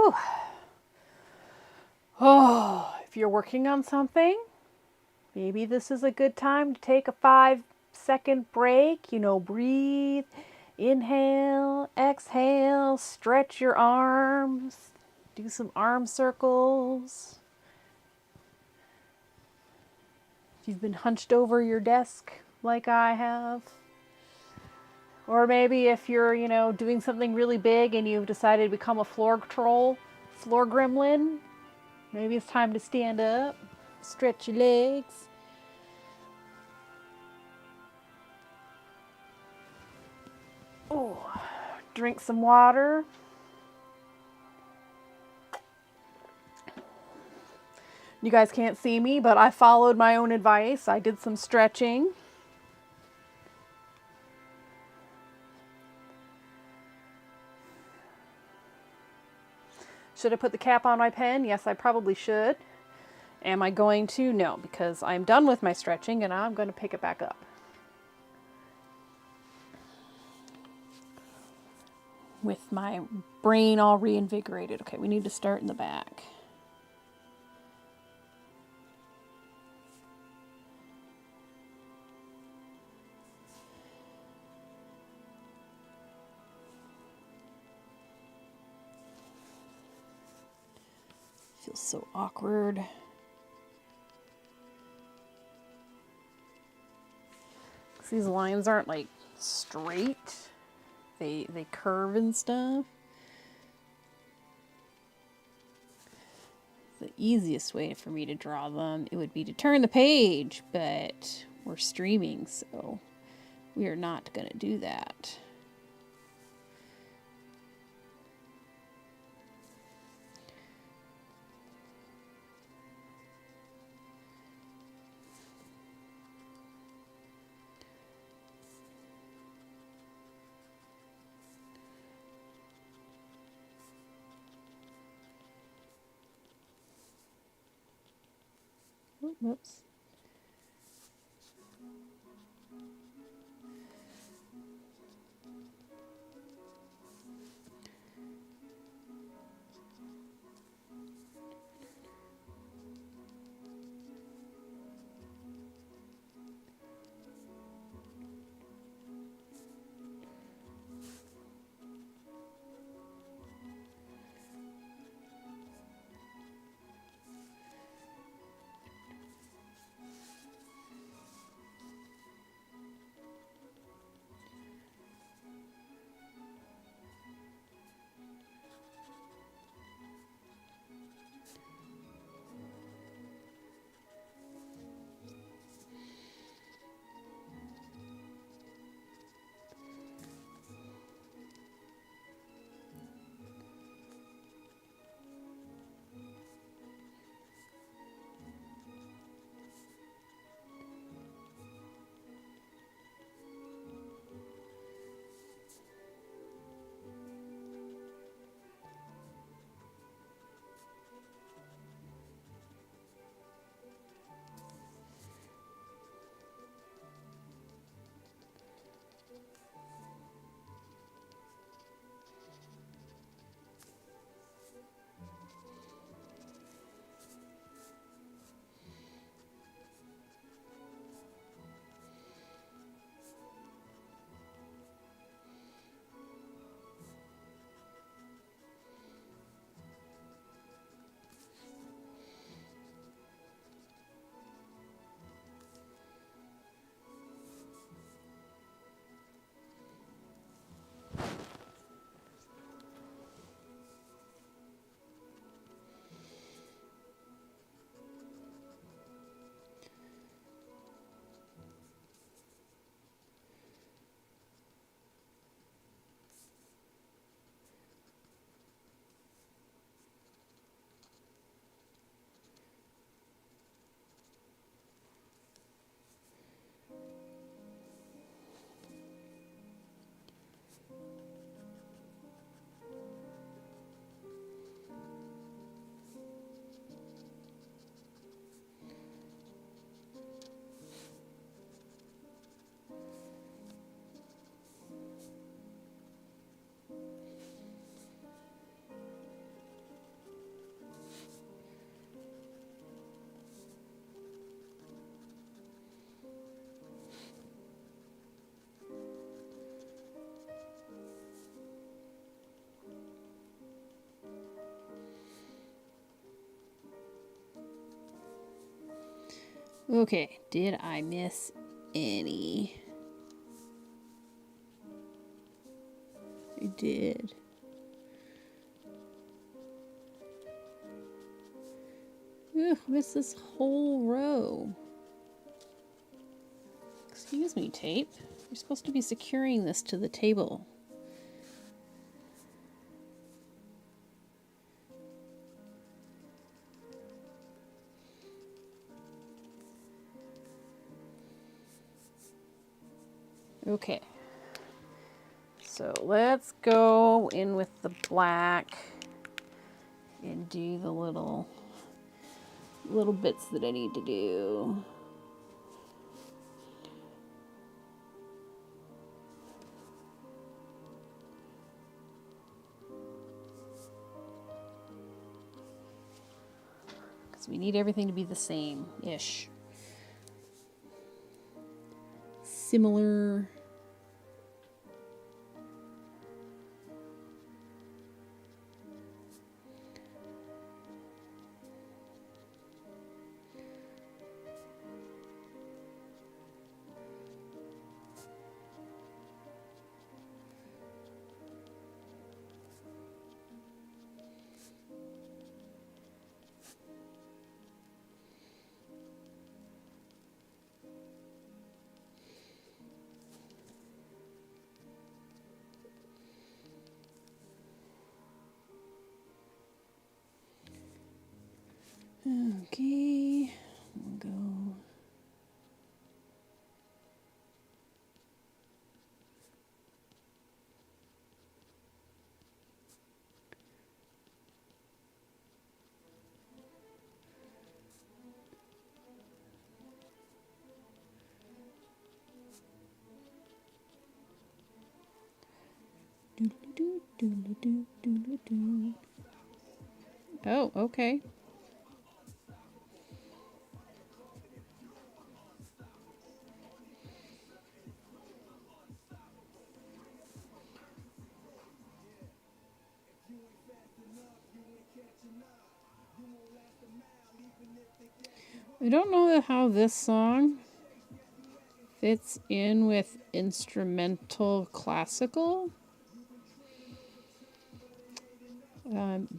Whew. Oh, if you're working on something, maybe this is a good time to take a 5-second break. You know, breathe, inhale, exhale, stretch your arms, do some arm circles. If you've been hunched over your desk like I have, or maybe if you're, doing something really big and you've decided to become a floor troll, floor gremlin, maybe it's time to stand up, stretch your legs. Oh, drink some water. You guys can't see me, but I followed my own advice. I did some stretching. Should I put the cap on my pen? Yes, I probably should. Am I going to? No, because I'm done with my stretching and I'm going to pick it back up. With my brain all reinvigorated. Okay, we need to start in the back. Feels so awkward. These lines aren't like straight. They curve and stuff. The easiest way for me to draw them, it would be to turn the page, but we're streaming, so we are not going to do that. Whoops. Okay, did I miss any? I did. Ugh, missed this whole row. Excuse me, tape. You're supposed to be securing this to the table. Okay. So let's go in with the black and do the little bits that I need to do. Because we need everything to be the same-ish. Similar. Okay, we'll go. Doodle-doo, doodle-doo, doodle-doo. Oh, okay. I don't know how this song fits in with instrumental classical.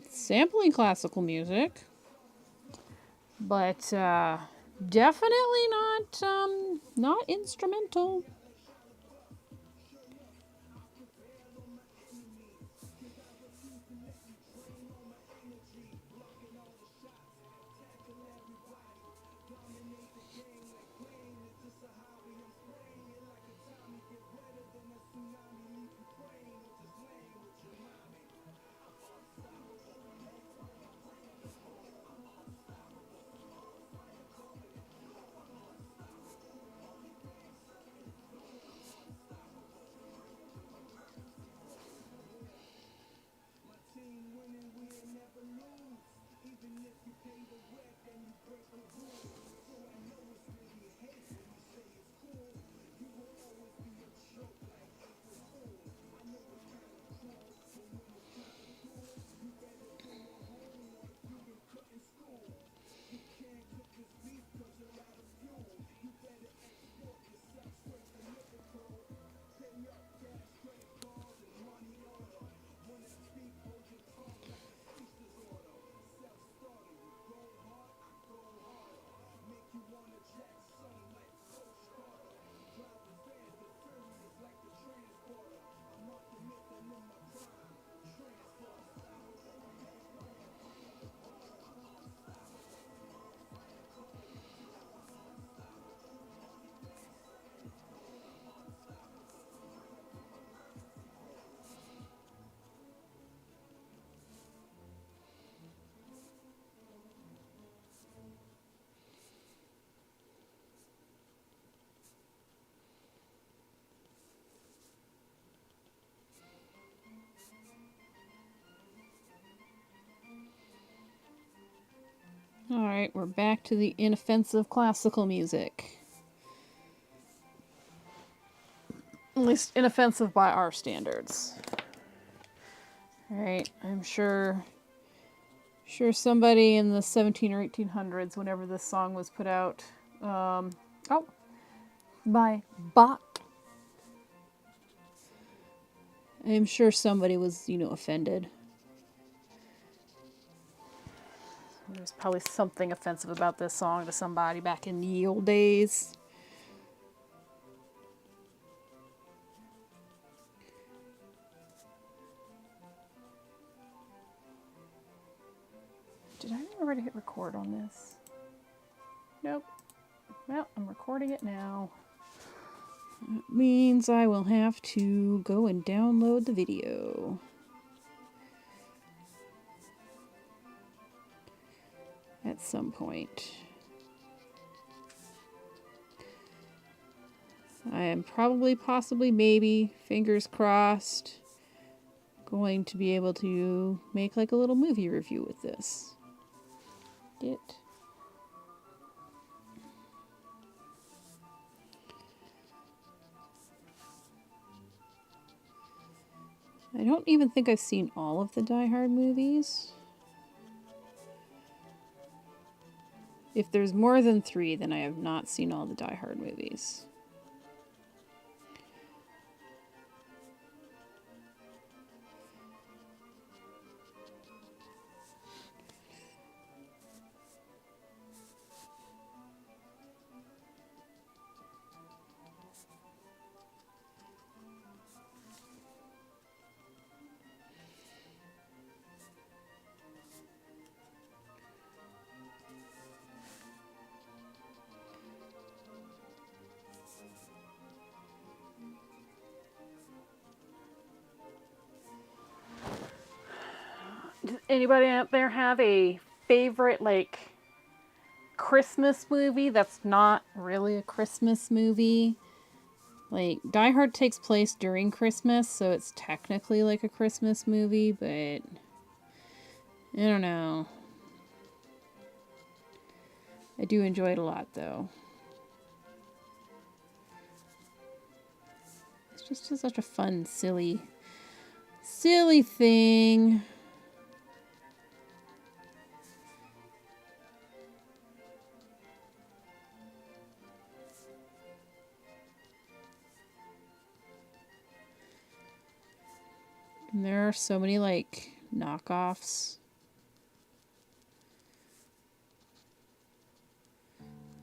Sampling classical music, but definitely not instrumental. All right, we're back to the inoffensive classical music. At least inoffensive by our standards. All right, I'm sure somebody in the 17 or 1800s, whenever this song was put out, Oh, by Bach. I'm sure somebody was, offended. There's probably something offensive about this song to somebody back in the old days. Did I already hit record on this? Nope. Well, I'm recording it now. That means I will have to go and download the video. At some point. I am probably, possibly, maybe, fingers crossed, going to be able to make like a little movie review with this. I don't even think I've seen all of the Die Hard movies. If there's more than 3, then I have not seen all the Die Hard movies. Does anybody out there have a favorite, like, Christmas movie that's not really a Christmas movie? Like, Die Hard takes place during Christmas, so it's technically like a Christmas movie, but I don't know. I do enjoy it a lot, though. It's just such a fun, silly thing. And there are so many, like, knockoffs.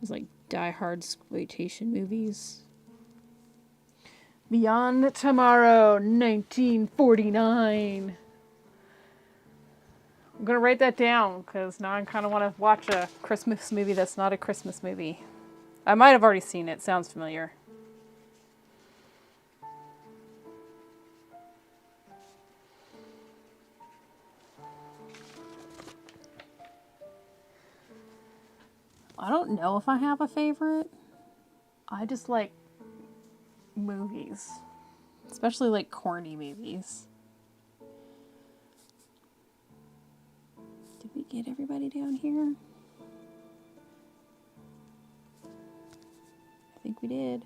It's like Die Hard exploitation movies. Beyond Tomorrow, 1949. I'm going to write that down because now I kind of want to watch a Christmas movie that's not a Christmas movie. I might have already seen it. Sounds familiar. I don't know if I have a favorite. I just like movies. Especially like corny movies. Did we get everybody down here? I think we did.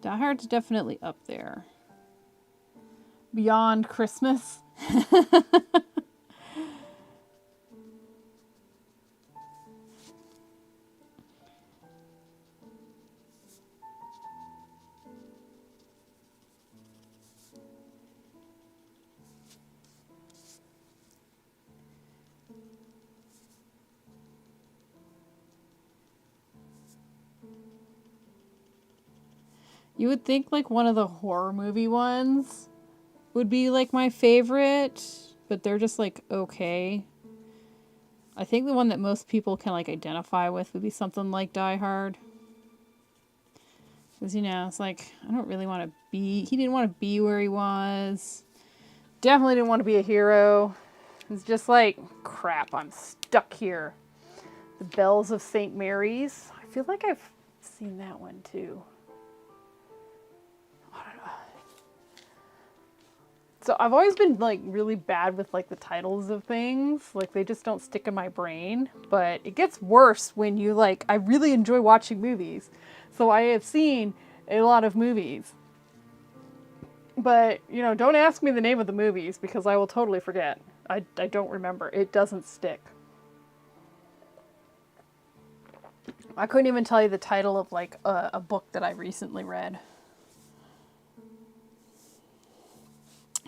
Die Hard's definitely up there. Beyond Christmas. You would think like one of the horror movie ones would be like my favorite, but they're just like okay. I think the one that most people can like identify with would be something like Die Hard. Because, it's like, I don't really want to be... He didn't want to be where he was. Definitely didn't want to be a hero. It's just like, crap, I'm stuck here. The Bells of St. Mary's. I feel like I've seen that one too. So I've always been like really bad with like the titles of things. Like they just don't stick in my brain. But it gets worse when you like, I really enjoy watching movies. So I have seen a lot of movies. But, you know, don't ask me the name of the movies because I will totally forget. I don't remember. It doesn't stick. I couldn't even tell you the title of, like, a book that I recently read.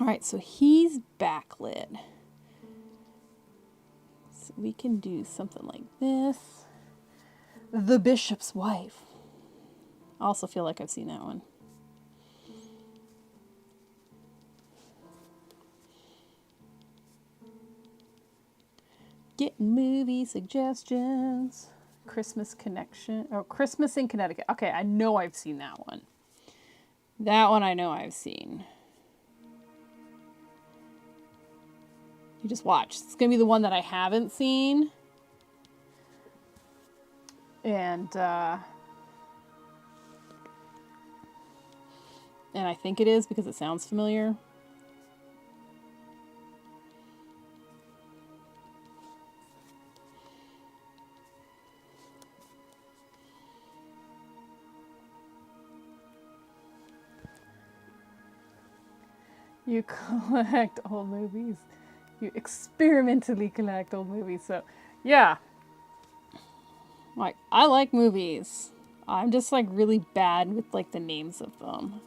Alright, so he's backlit. So we can do something like this. The Bishop's Wife. I also feel like I've seen that one. Getting movie suggestions. Christmas Connection. Oh, Christmas in Connecticut. Okay, I know I've seen that one. That one I know I've seen. You just watch. It's going to be the one that I haven't seen. And I think it is because it sounds familiar. You collect old movies. You experimentally collect old movies. So, yeah. Like, I like movies. I'm just, like, really bad with, like, the names of them.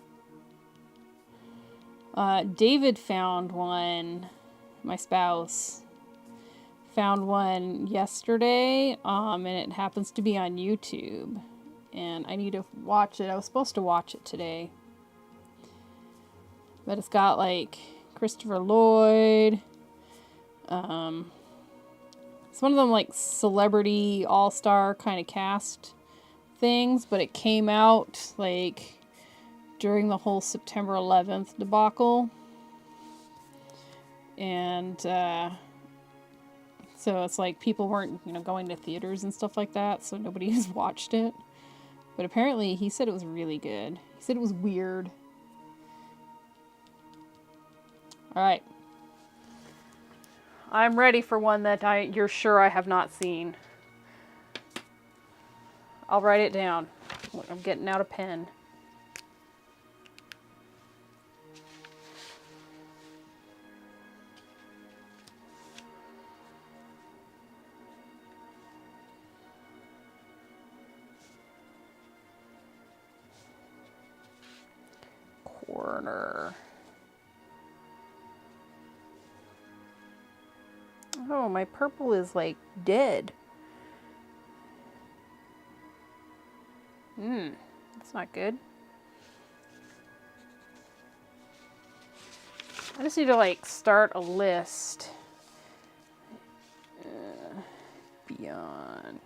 David found one, my spouse, found one yesterday, and it happens to be on YouTube. And I need to watch it. I was supposed to watch it today. But it's got, like, Christopher Lloyd. It's one of them, like, celebrity all-star kind of cast things. But it came out, like, during the whole September 11th debacle. And so it's like people weren't, you know, going to theaters and stuff like that. So nobody has watched it. But apparently he said it was really good. He said it was weird. All right. I'm ready for one that you're sure I have not seen. I'll write it down. I'm getting out a pen. Corner. Oh, my purple is like dead. That's not good. I just need to like start a list. Beyond.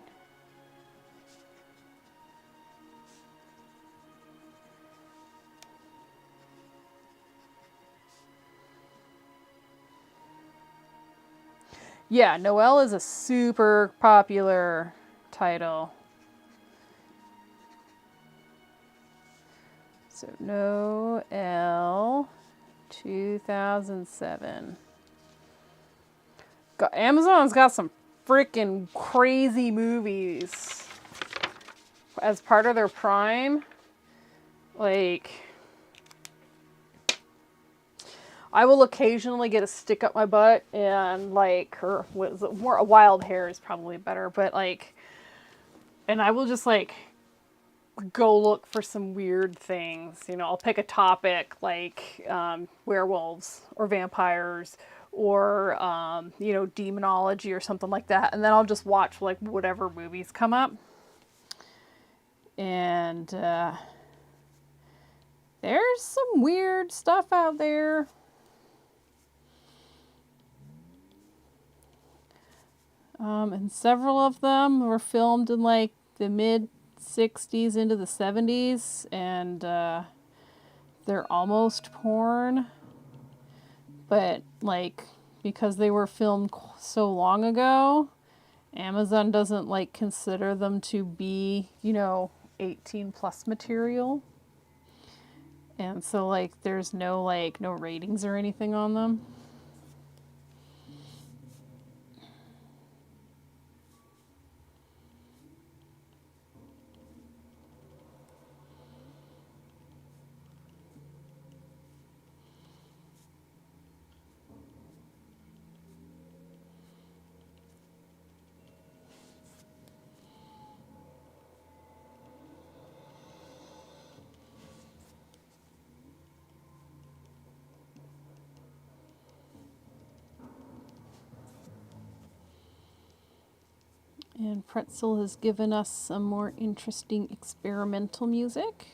Yeah, Noelle is a super popular title. So Noelle 2007. Amazon's got some freaking crazy movies as part of their Prime. Like, I will occasionally get a stick up my butt and like, or was it more a wild hair is probably better, but like, and I will just like go look for some weird things. You know, I'll pick a topic like werewolves or vampires or, you know, demonology or something like that. And then I'll just watch like whatever movies come up. And there's some weird stuff out there. And several of them were filmed in like the mid-60s into the 70s, and they're almost porn. But like, because they were filmed so long ago, Amazon doesn't like consider them to be, you know, 18 plus material. And so like there's no ratings or anything on them. And Pretzel has given us some more interesting experimental music.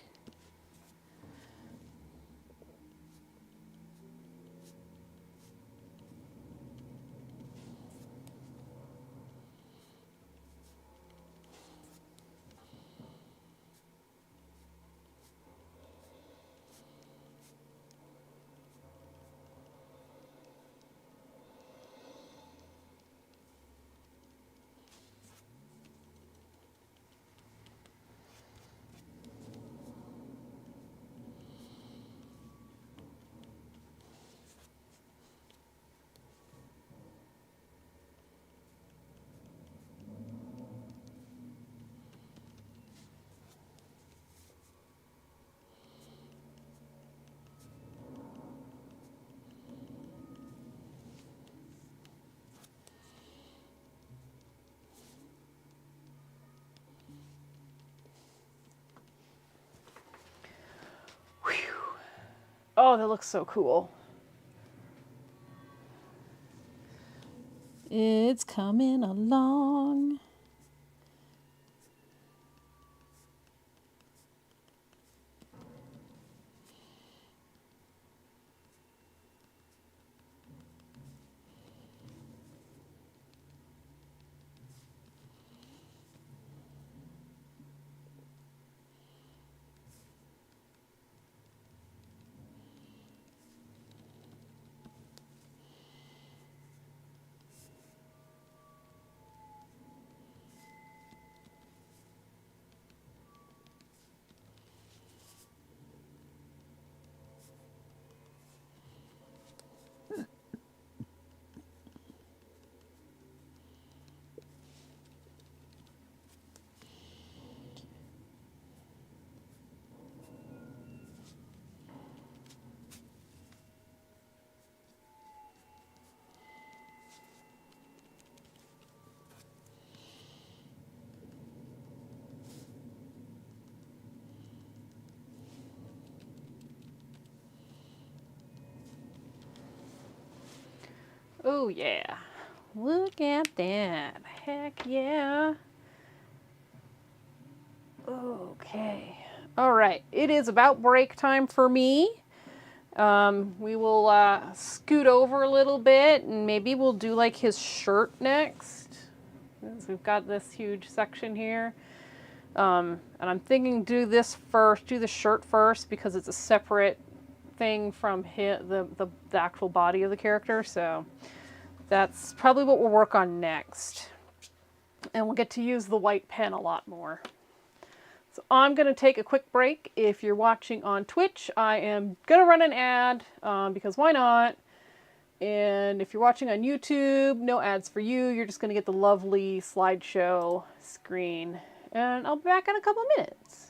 Oh, that looks so cool. It's coming along. Oh yeah. Look at that. Heck yeah. Okay. All right. It is about break time for me. We will scoot over a little bit and maybe we'll do like his shirt next. Since we've got this huge section here. And I'm thinking do this first, do the shirt first because it's a separate thing from the actual body of the character. So that's probably what we'll work on next. And we'll get to use the white pen a lot more. So I'm going to take a quick break. If you're watching on Twitch, I am going to run an ad because why not? And if you're watching on YouTube, no ads for you. You're just going to get the lovely slideshow screen. And I'll be back in a couple minutes.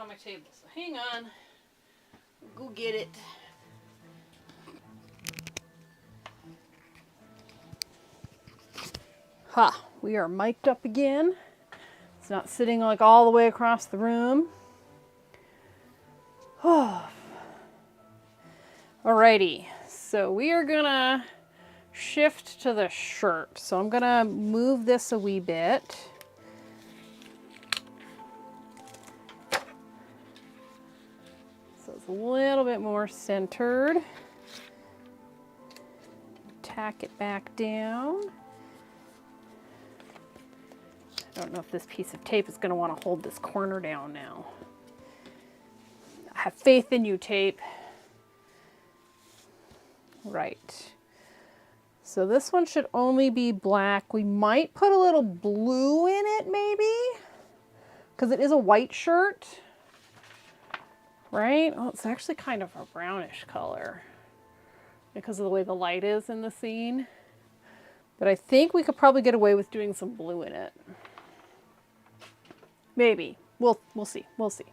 on my table, so hang on. Go get it. Ha! We are mic'd up again. It's not sitting like all the way across the room. Alrighty, so we are gonna shift to the shirt. So I'm gonna move this a wee bit. So it's a little bit more centered. Tack it back down. I don't know if this piece of tape is going to want to hold this corner down now. I have faith in you, tape. Right. So this one should only be black. We might put a little blue in it, maybe? Because it is a white shirt. Right? Oh, it's actually kind of a brownish color because of the way the light is in the scene. But I think we could probably get away with doing some blue in it. Maybe. We'll see. We'll see.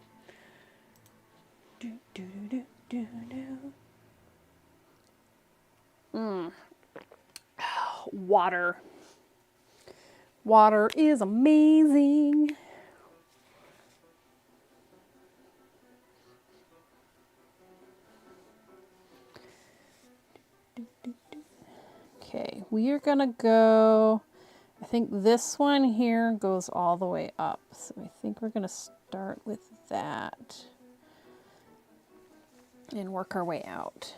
Water. Water is amazing. Okay, we are gonna go, I think this one here goes all the way up. So I think we're gonna start with that and work our way out.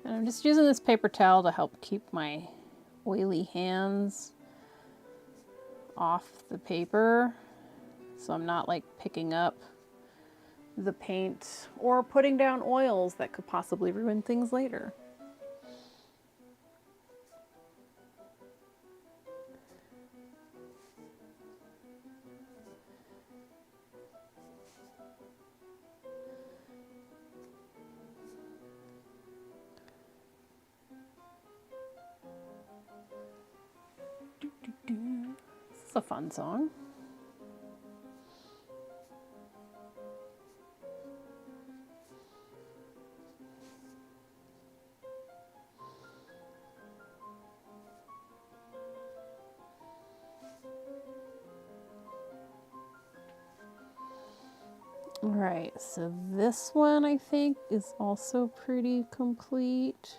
And I'm just using this paper towel to help keep my oily hands off the paper, so I'm not like picking up the paint or putting down oils that could possibly ruin things later. This is a fun song. All right, so this one I think is also pretty complete.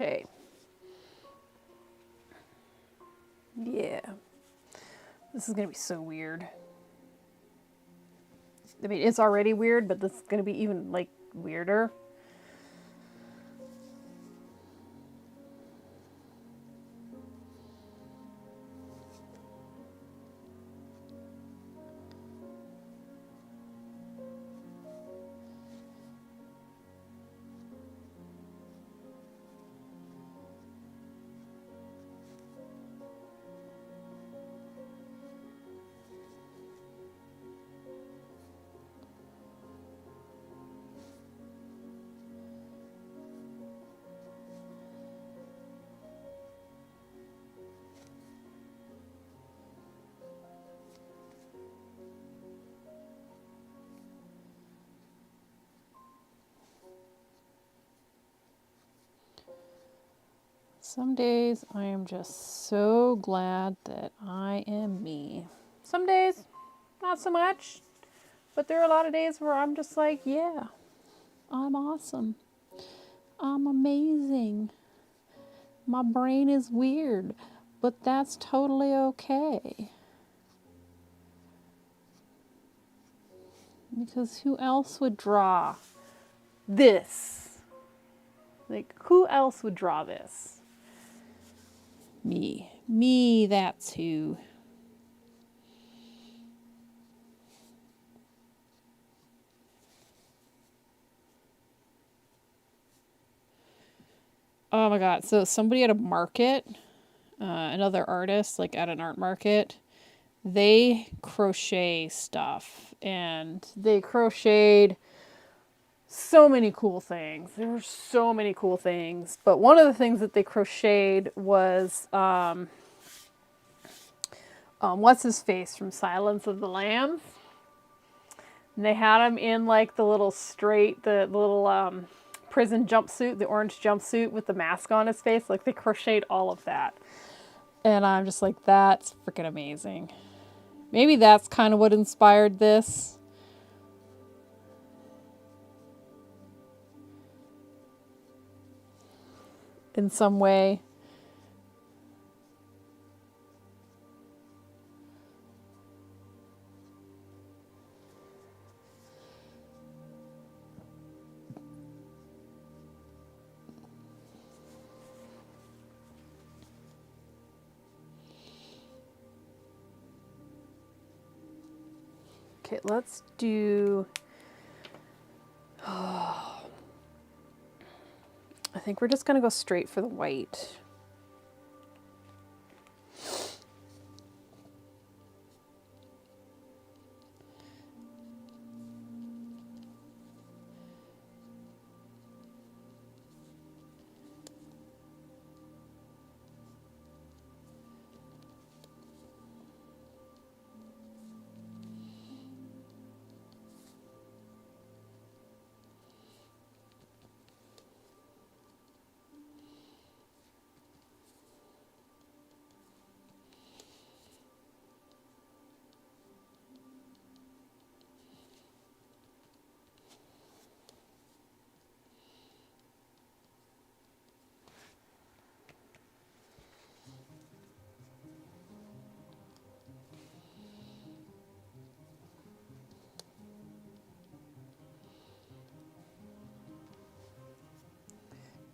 Okay. Yeah. This is going to be so weird. I mean, it's already weird, but this is going to be even, like, weirder. Some days I am just so glad that I am me. Some days, not so much. But there are a lot of days where I'm just like, yeah, I'm awesome. I'm amazing. My brain is weird, but that's totally okay. Because who else would draw this. Like, who else would draw this? me? Me, that's who. Oh my god, so somebody at a market, another artist, like at an art market, they crochet stuff, and they crocheted so many cool things. There were so many cool things, but one of the things that they crocheted was what's his face from Silence of the Lambs, and they had him in like the little the little prison jumpsuit, the orange jumpsuit with the mask on his face. Like, they crocheted all of that, and I'm just like, that's freaking amazing. Maybe that's kind of what inspired this. In some way. Okay, let's do... I think we're just going to go straight for the white.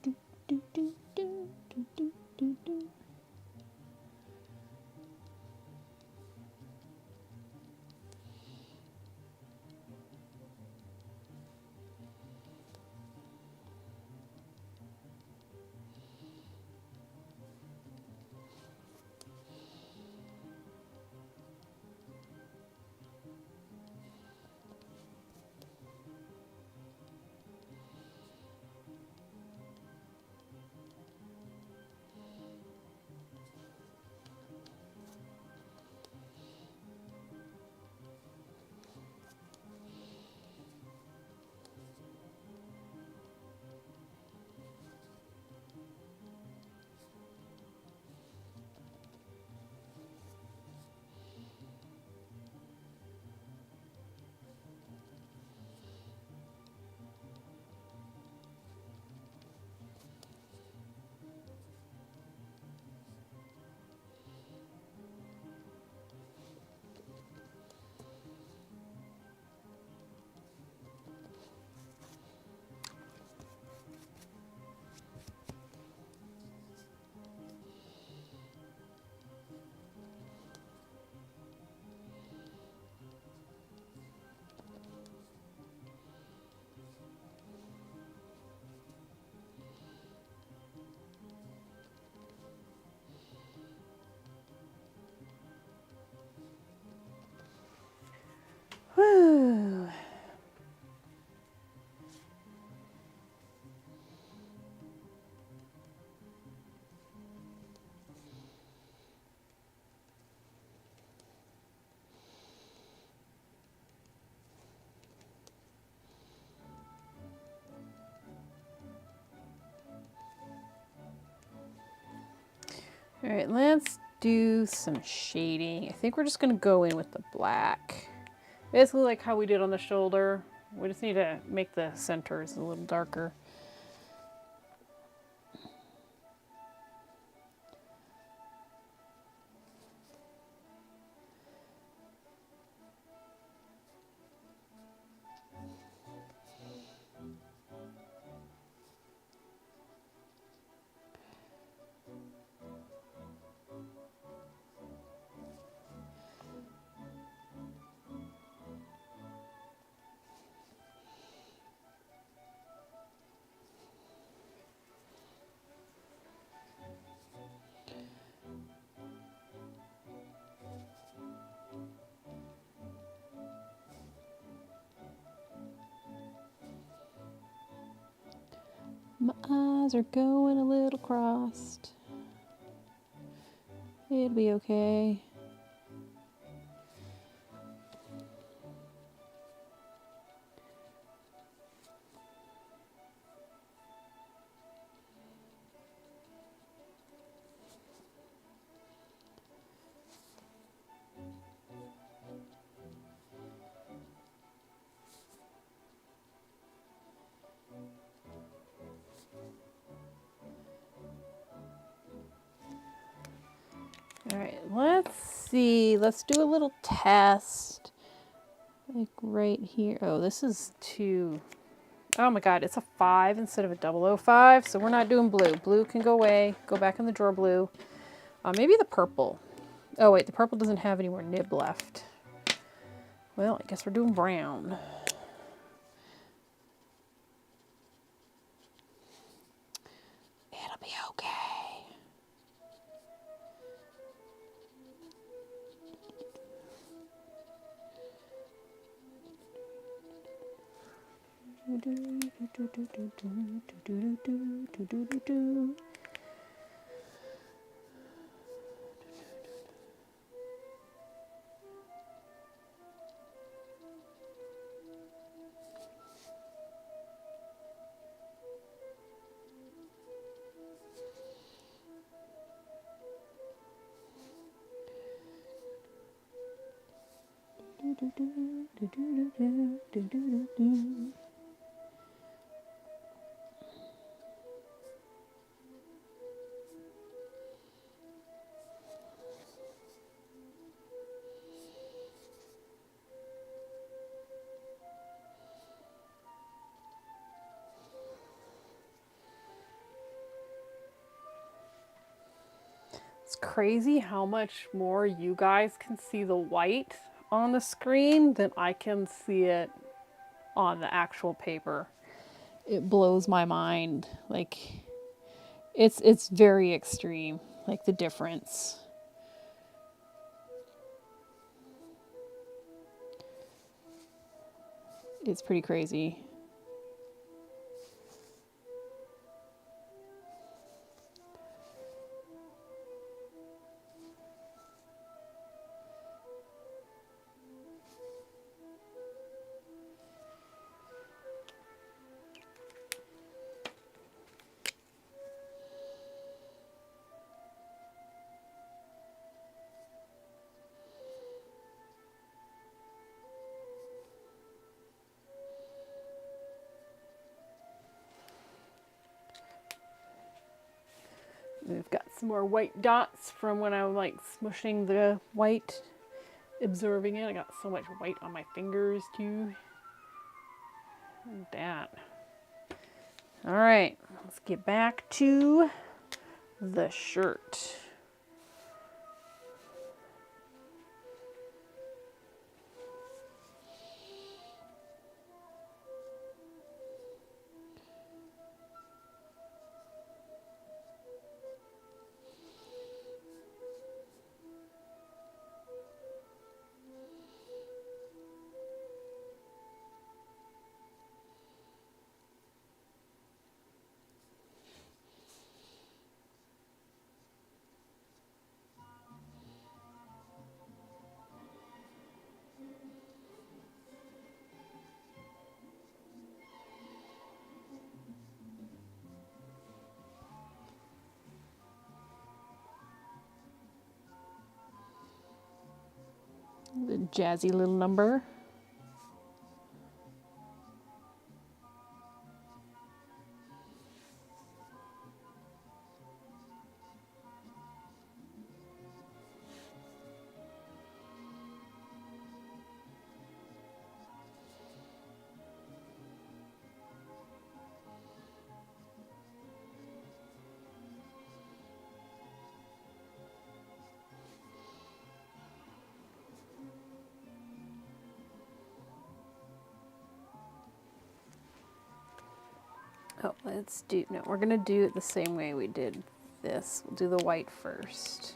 Do, do, do, do, do, do, do. All right, let's do some shading. I think we're just gonna go in with the black. Basically like how we did on the shoulder. We just need to make the centers a little darker. My eyes are going a little crossed. It'll be okay. All right, let's see. Let's do a little test. Like right here. Oh, this is too... Oh my god, it's a 5 instead of a 005, so we're not doing blue. Blue can go away. Go back in the drawer, blue. Maybe the purple. Oh wait, the purple doesn't have any more nib left. Well, I guess we're doing brown. It'll be okay. It's crazy how much more you guys can see the white on the screen than I can see it on the actual paper. It blows my mind. Like, it's very extreme, like the difference. It's pretty crazy. We've got some more white dots from when I was like smushing the white, absorbing it. I got so much white on my fingers too. And that. All right, let's get back to the shirt. jazzy little number. Oh, no, we're gonna do it the same way we did this. We'll do the white first.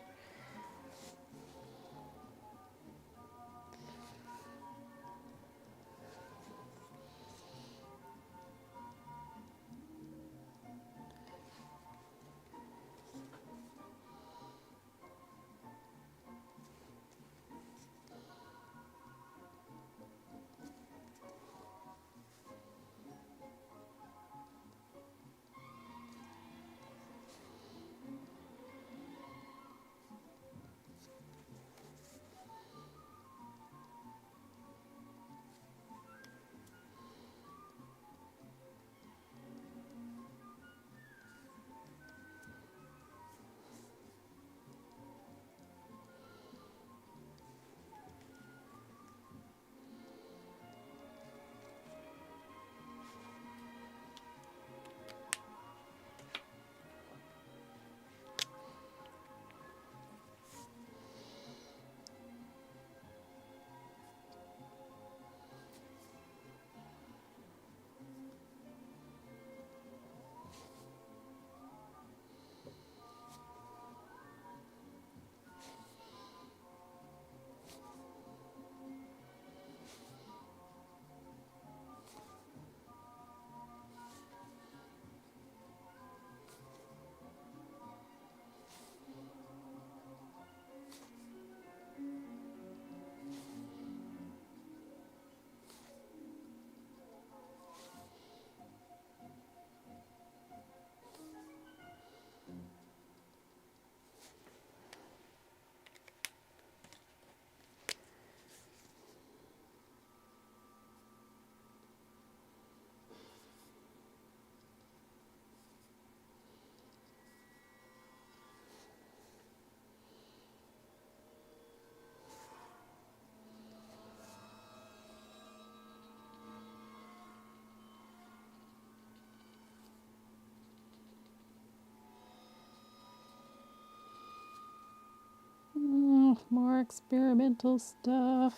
More experimental stuff.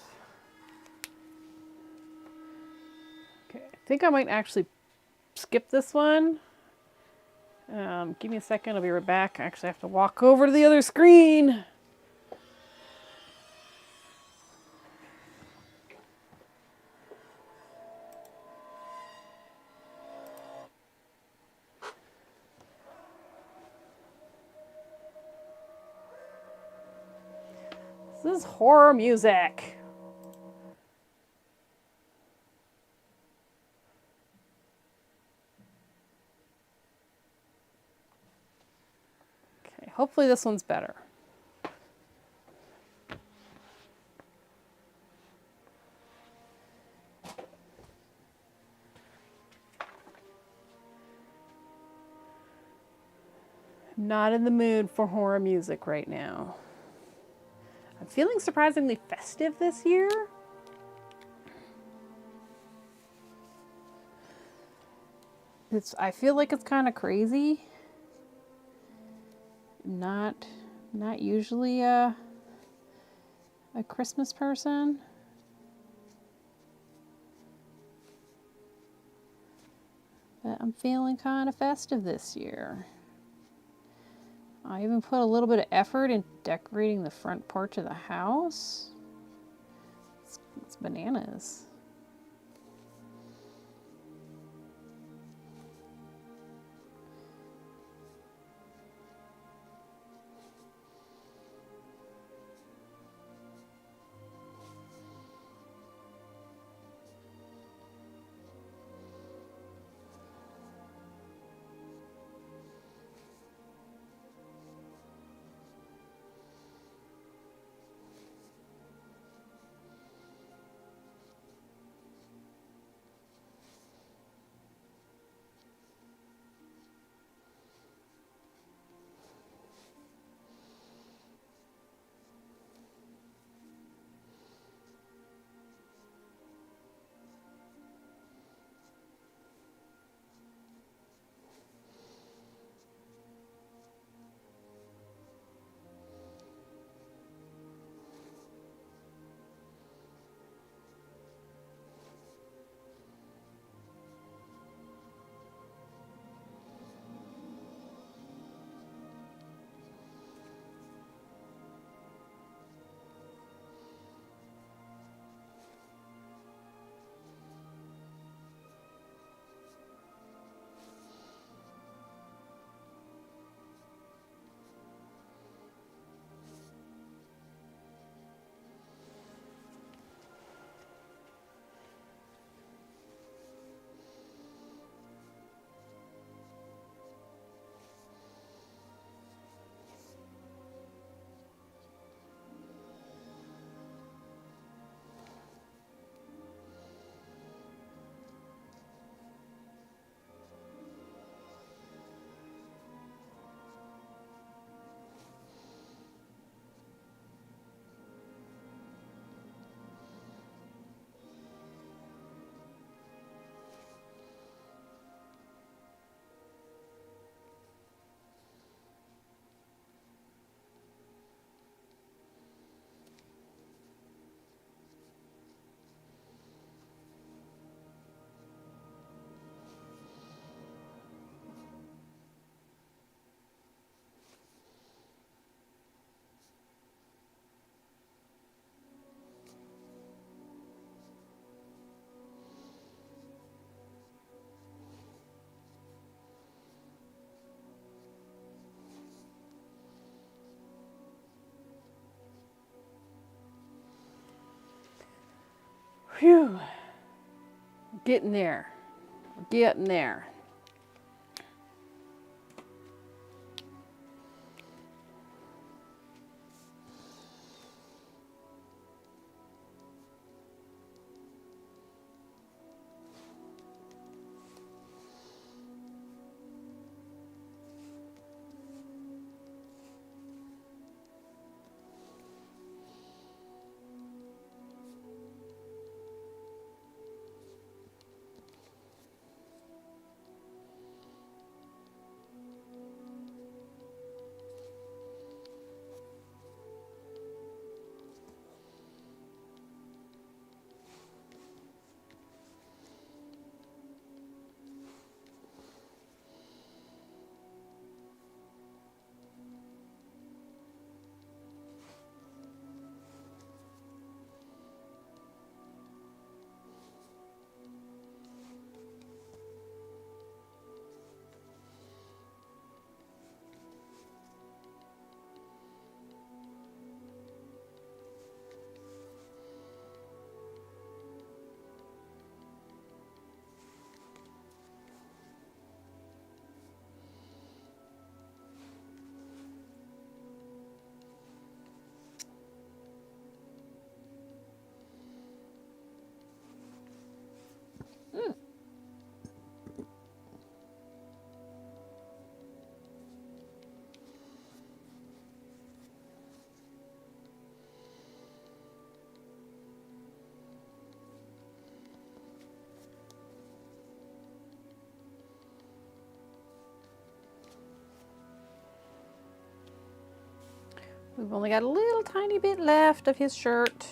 Okay, I think I might actually skip this one. Give me a second, I'll be right back. I actually have to walk over to the other screen. This is horror music. Okay, hopefully this one's better. I'm not in the mood for horror music right now. I'm feeling surprisingly festive this year. I feel like it's kind of crazy. Not usually a Christmas person. But I'm feeling kind of festive this year. I even put a little bit of effort in decorating the front porch of the house. It's bananas. Phew. Getting there. Getting there. We've only got a little tiny bit left of his shirt.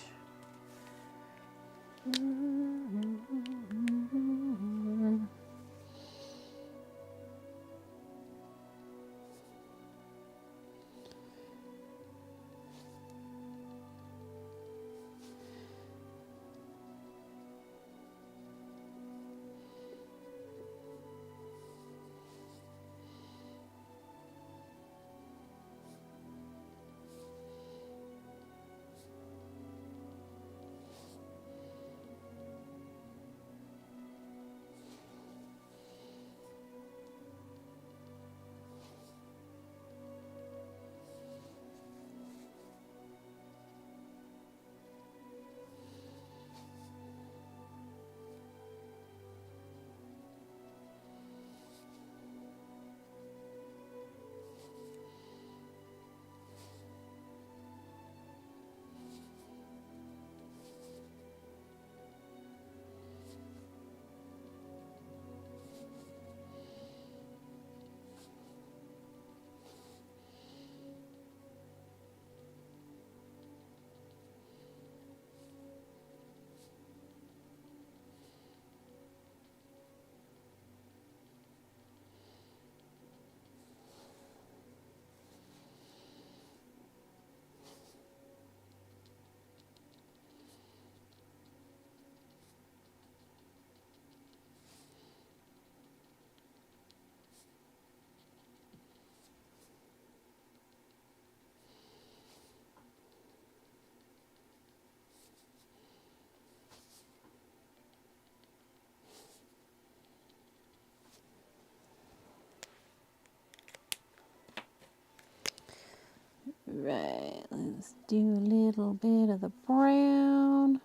Right, let's do a little bit of the brown.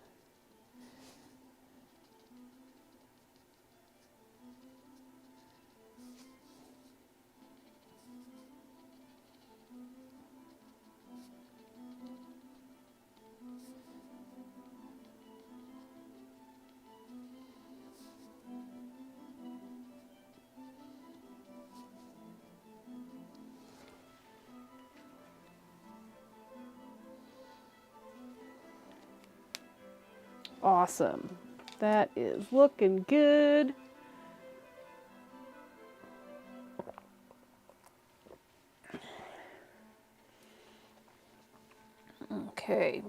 Awesome. That is looking good. Okay.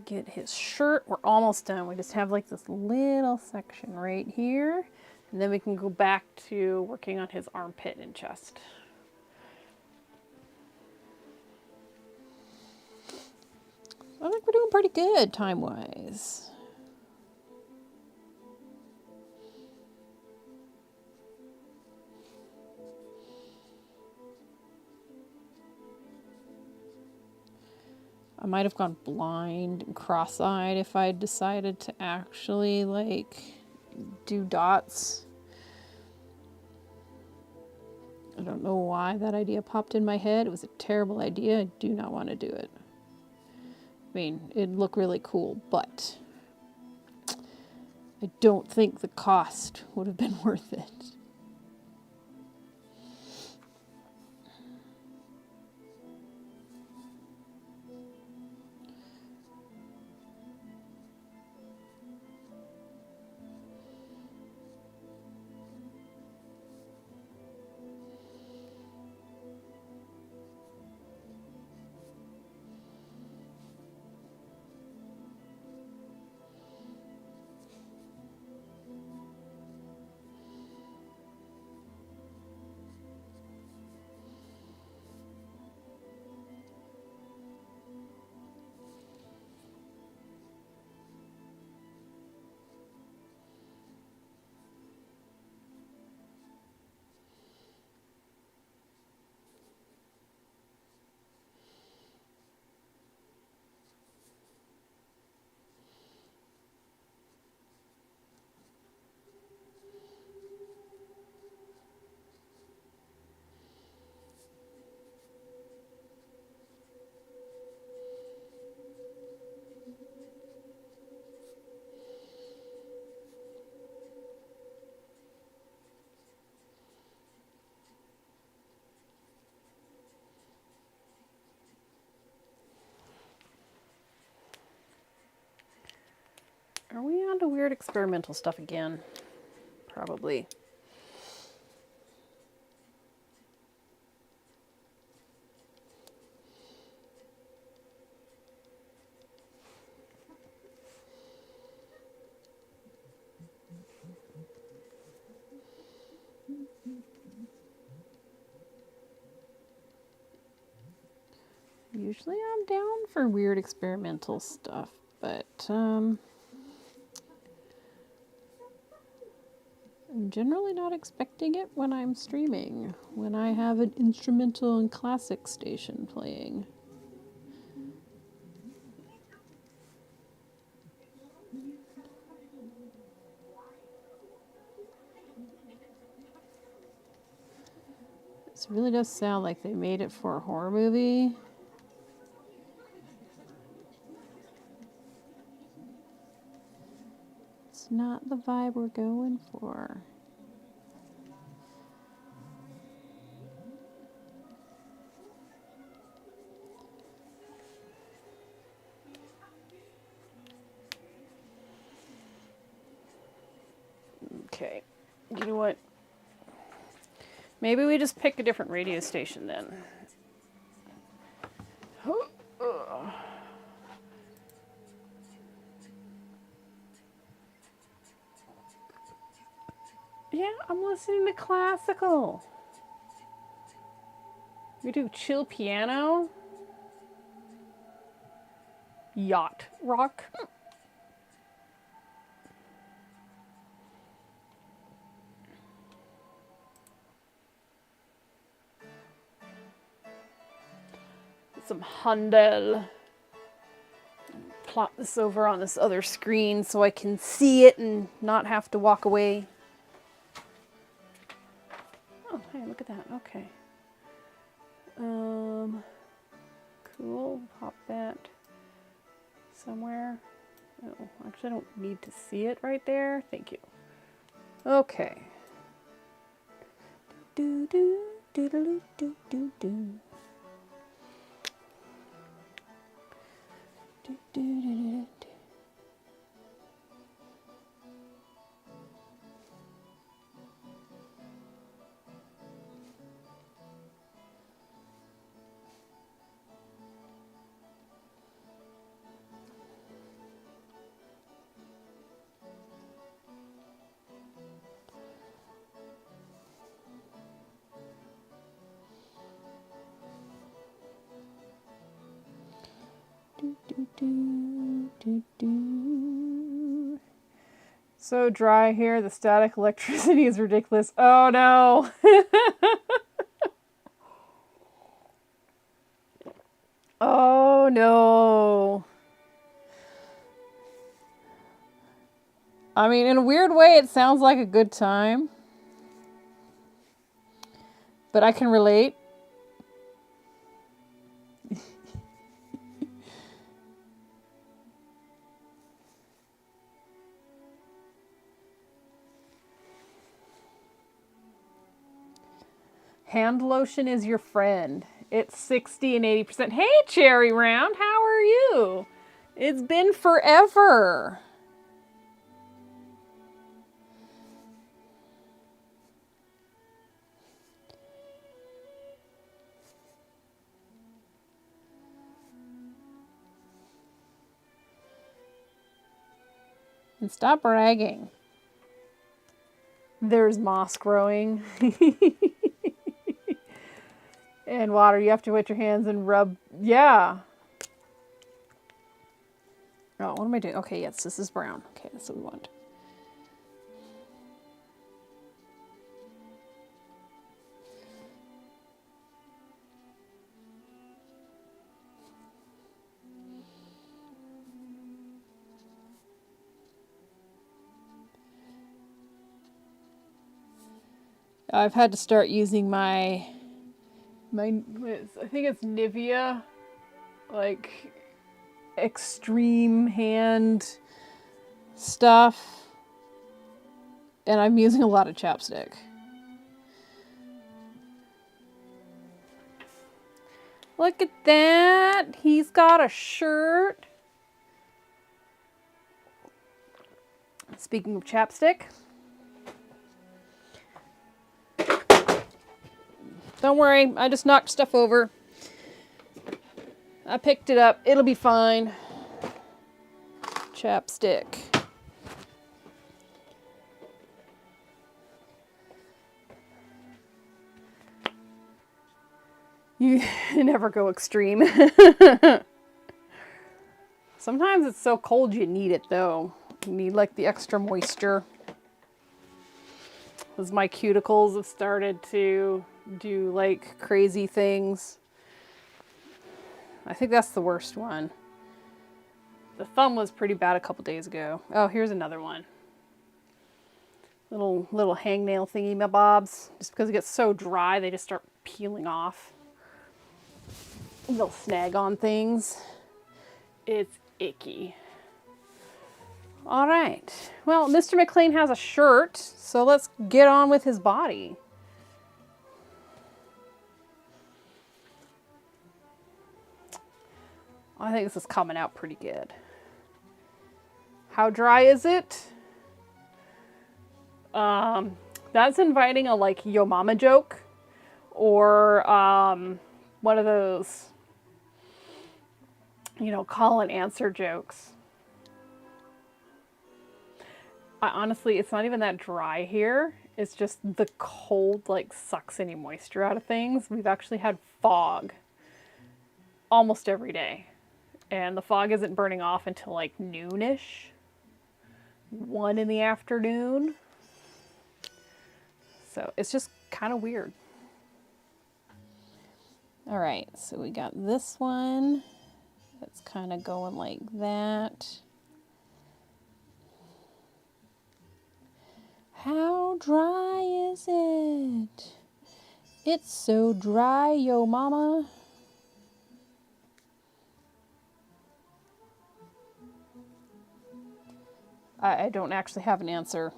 Get his shirt. We're almost done. We just have like this little section right here. And then we can go back to working on his armpit and chest. I think we're doing pretty good time-wise. I might have gone blind and cross-eyed if I decided to actually, like, do dots. I don't know why that idea popped in my head. It was a terrible idea. I do not want to do it. I mean, it'd look really cool, but I don't think the cost would have been worth it. Are we on to weird experimental stuff again? Probably. Usually I'm down for weird experimental stuff, but I'm generally not expecting it when I'm streaming, when I have an instrumental and classic station playing. This really does sound like they made it for a horror movie. It's not the vibe we're going for. Okay, you know what? Maybe we just pick a different radio station then. Yeah, I'm listening to classical. We do chill piano. Yacht rock. Some Handel. Plot this over on this other screen so I can see it and not have to walk away. Oh, hey, look at that. Okay. Cool. Pop that somewhere. Oh, actually, I don't need to see it right there. Thank you. Okay. Do do do do do do do. Do do do do do. Do, Do, do, do, do. So dry here. The static electricity is ridiculous. Oh no. Oh no. I mean, in a weird way, it sounds like a good time. But I can relate. Hand lotion is your friend. It's 60 and 80%. Hey, Cherry Round, how are you? It's been forever. And stop bragging. There's moss growing. And water. You have to wet your hands and rub. Yeah. Oh, what am I doing? Okay, yes, this is brown. Okay, that's what we want. I've had to start using my I think it's Nivea, like extreme hand stuff, and I'm using a lot of chapstick. Look at that, he's got a shirt. Speaking of chapstick, don't worry, I just knocked stuff over. I picked it up. It'll be fine. Chapstick. You never go extreme. Sometimes it's so cold you need it though. You need like the extra moisture. As my cuticles have started to do like crazy things. I think that's the worst one. The thumb was pretty bad a couple days ago. Oh, here's another one. Little hangnail thingy bobs. Just because it gets so dry, they just start peeling off. They'll snag on things. It's icky. All right. Well, Mr. McLean has a shirt, so let's get on with his body. I think this is coming out pretty good. How dry is it? That's inviting a like yo mama joke or one of those, you know, call and answer jokes. Honestly, it's not even that dry here. It's just the cold like sucks any moisture out of things. We've actually had fog almost every day. And the fog isn't burning off until like noonish. 1 in the afternoon. So it's just kind of weird. All right, so we got this one. That's kind of going like that. How dry is it? It's so dry, yo mama. I don't actually have an answer.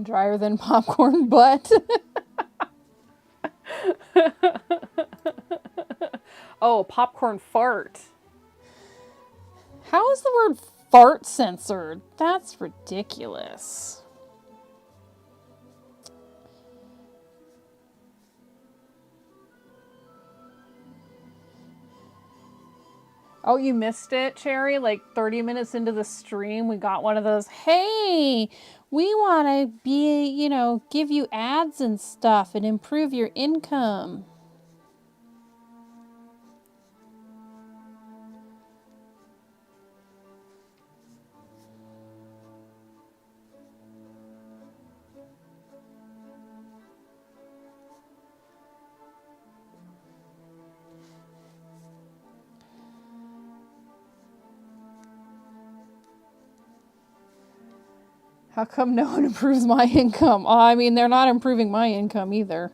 Drier than popcorn butt. Oh, popcorn fart. How is the word fart censored? That's ridiculous. Oh, you missed it, Cherry? Like 30 minutes into the stream, we got one of those, hey, we want to be, you know, give you ads and stuff and improve your income. How come no one improves my income? Oh, I mean, they're not improving my income either.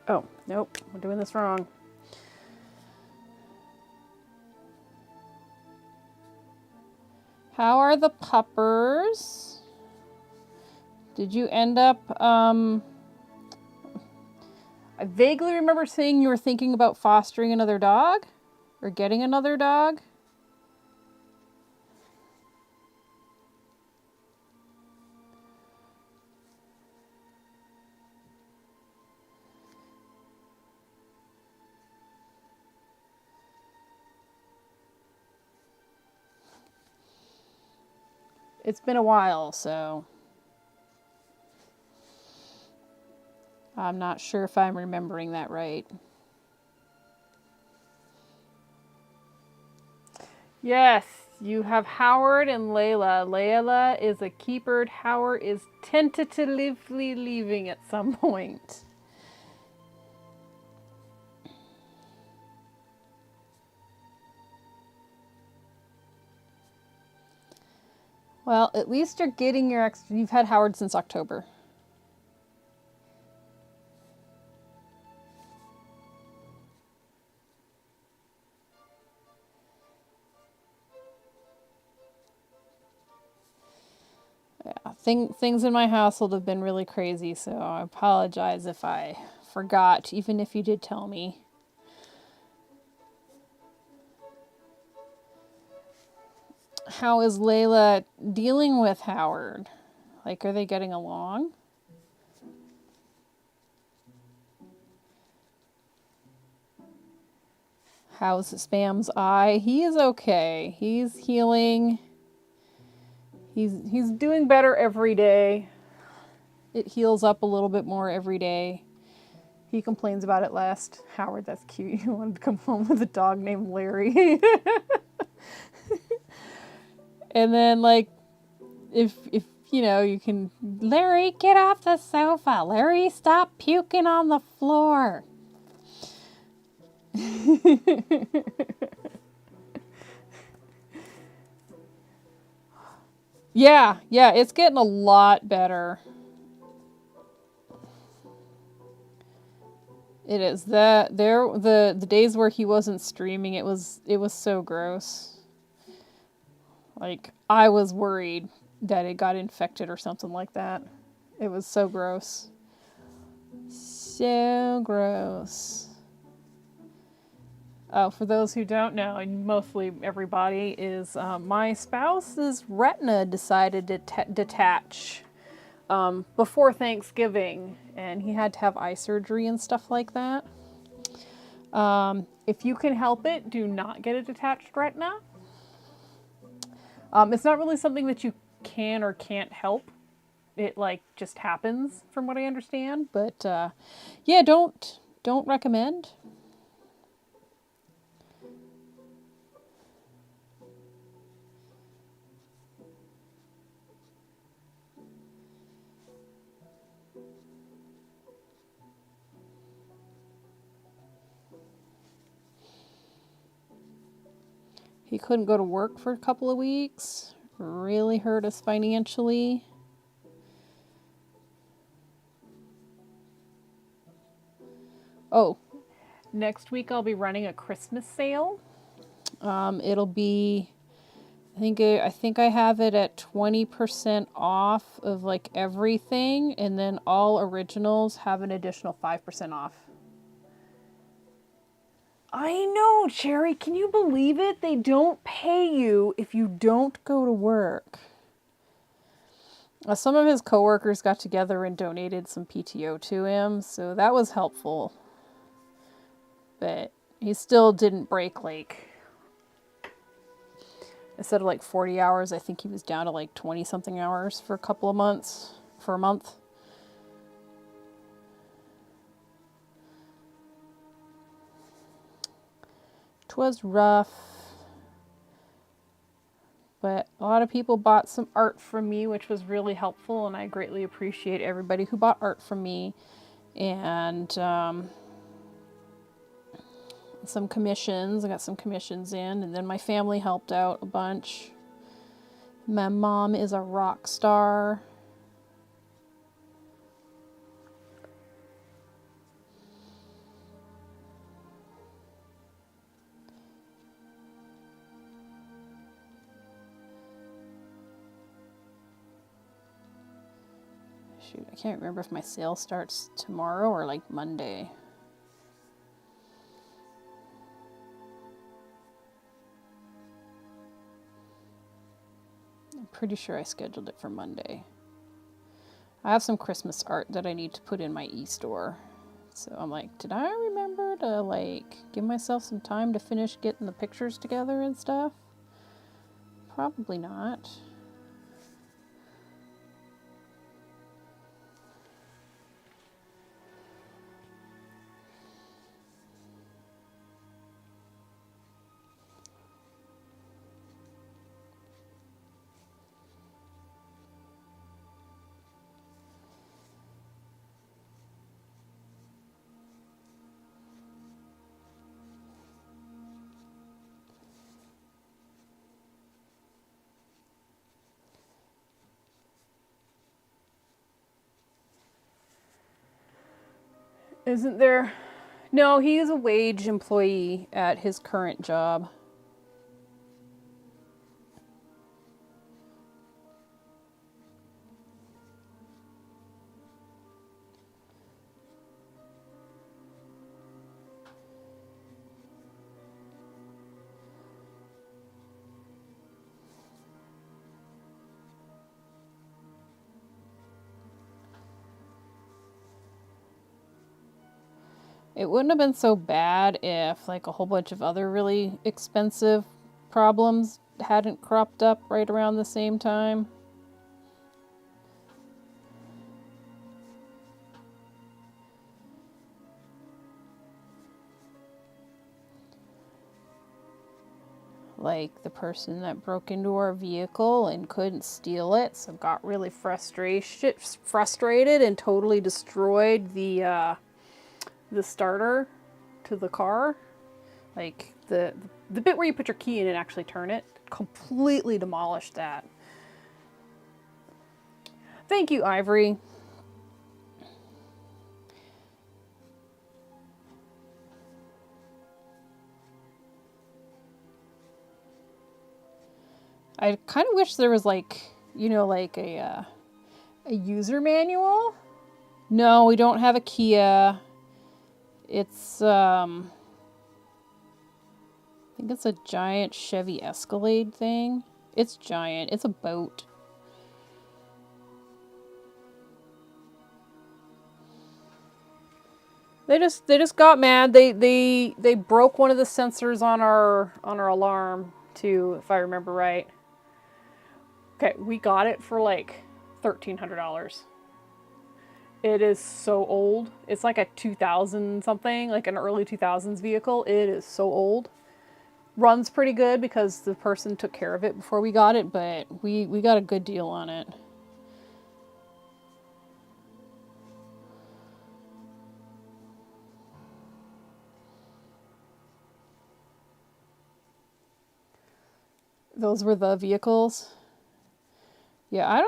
Oh, nope, we're doing this wrong. How are the puppers? Did you end up, I vaguely remember saying you were thinking about fostering another dog? Or getting another dog? It's been a while, so I'm not sure if I'm remembering that right. Yes, you have Howard and Layla. Layla is a keeper. Howard is tentatively leaving at some point. Well, at least you're getting your extra. You've had Howard since October. Yeah, things in my household have been really crazy, so I apologize if I forgot, even if you did tell me. How is Layla dealing with Howard? Like, are they getting along? How's Spam's eye? He is okay. He's healing. He's doing better every day. It heals up a little bit more every day. He complains about it last. Howard, that's cute. You wanted to come home with a dog named Larry. And then, like, if you know, you can, Larry, get off the sofa. Larry, stop puking on the floor. Yeah, it's getting a lot better. It is. The days where he wasn't streaming, it was so gross. Like, I was worried that it got infected or something like that. It was so gross. So gross. Oh, for those who don't know, and mostly everybody, is my spouse's retina decided to detach before Thanksgiving, and he had to have eye surgery and stuff like that. If you can help it, do not get a detached retina. It's not really something that you can or can't help. It like just happens, from what I understand. But yeah, don't recommend. He couldn't go to work for a couple of weeks. Really hurt us financially. Oh, Next week I'll be running a Christmas sale. it'll be I think I have it at 20% off of like everything, and then all originals have an additional 5% off. I know, Cherry. Can you believe it? They don't pay you if you don't go to work. Some of his coworkers got together and donated some PTO to him, so that was helpful. But he still didn't break, like, instead of like 40 hours, I think he was down to like 20 something hours for a month. 'Twas rough. But a lot of people bought some art from me, which was really helpful, and I greatly appreciate everybody who bought art from me. And some commissions. I got some commissions in, and then my family helped out a bunch. My mom is a rock star. Shoot, I can't remember if my sale starts tomorrow or like Monday. I'm pretty sure I scheduled it for Monday. I have some Christmas art that I need to put in my e-store. So I'm like, did I remember to like give myself some time to finish getting the pictures together and stuff? Probably not. Isn't there? No, he is a wage employee at his current job. It wouldn't have been so bad if like a whole bunch of other really expensive problems hadn't cropped up right around the same time. Like the person that broke into our vehicle and couldn't steal it, so got really frustrated and totally destroyed the starter to the car. Like the bit where you put your key in and actually turn it, completely demolished that. Thank you, Ivory. I kind of wish there was like, you know, like a user manual. No, we don't have a Kia. It's I think it's a giant Chevy Escalade thing. It's giant. It's a boat. They just got mad. They broke one of the sensors on our alarm too, if I remember right. Okay, we got it for like $1,300. It is so old. It's like a 2000 something, like an early 2000s vehicle. It is so old. Runs pretty good because the person took care of it before we got it, but we got a good deal on it. Those were the vehicles. Yeah,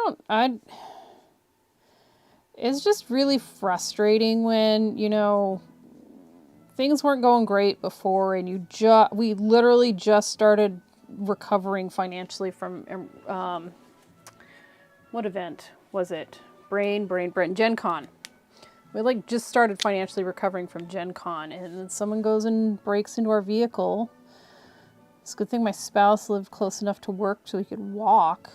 it's just really frustrating when, you know, things weren't going great before and we literally just started recovering financially from, what event was it? Brain, Gen Con. We like just started financially recovering from Gen Con, and then someone goes and breaks into our vehicle. It's a good thing my spouse lived close enough to work so he could walk.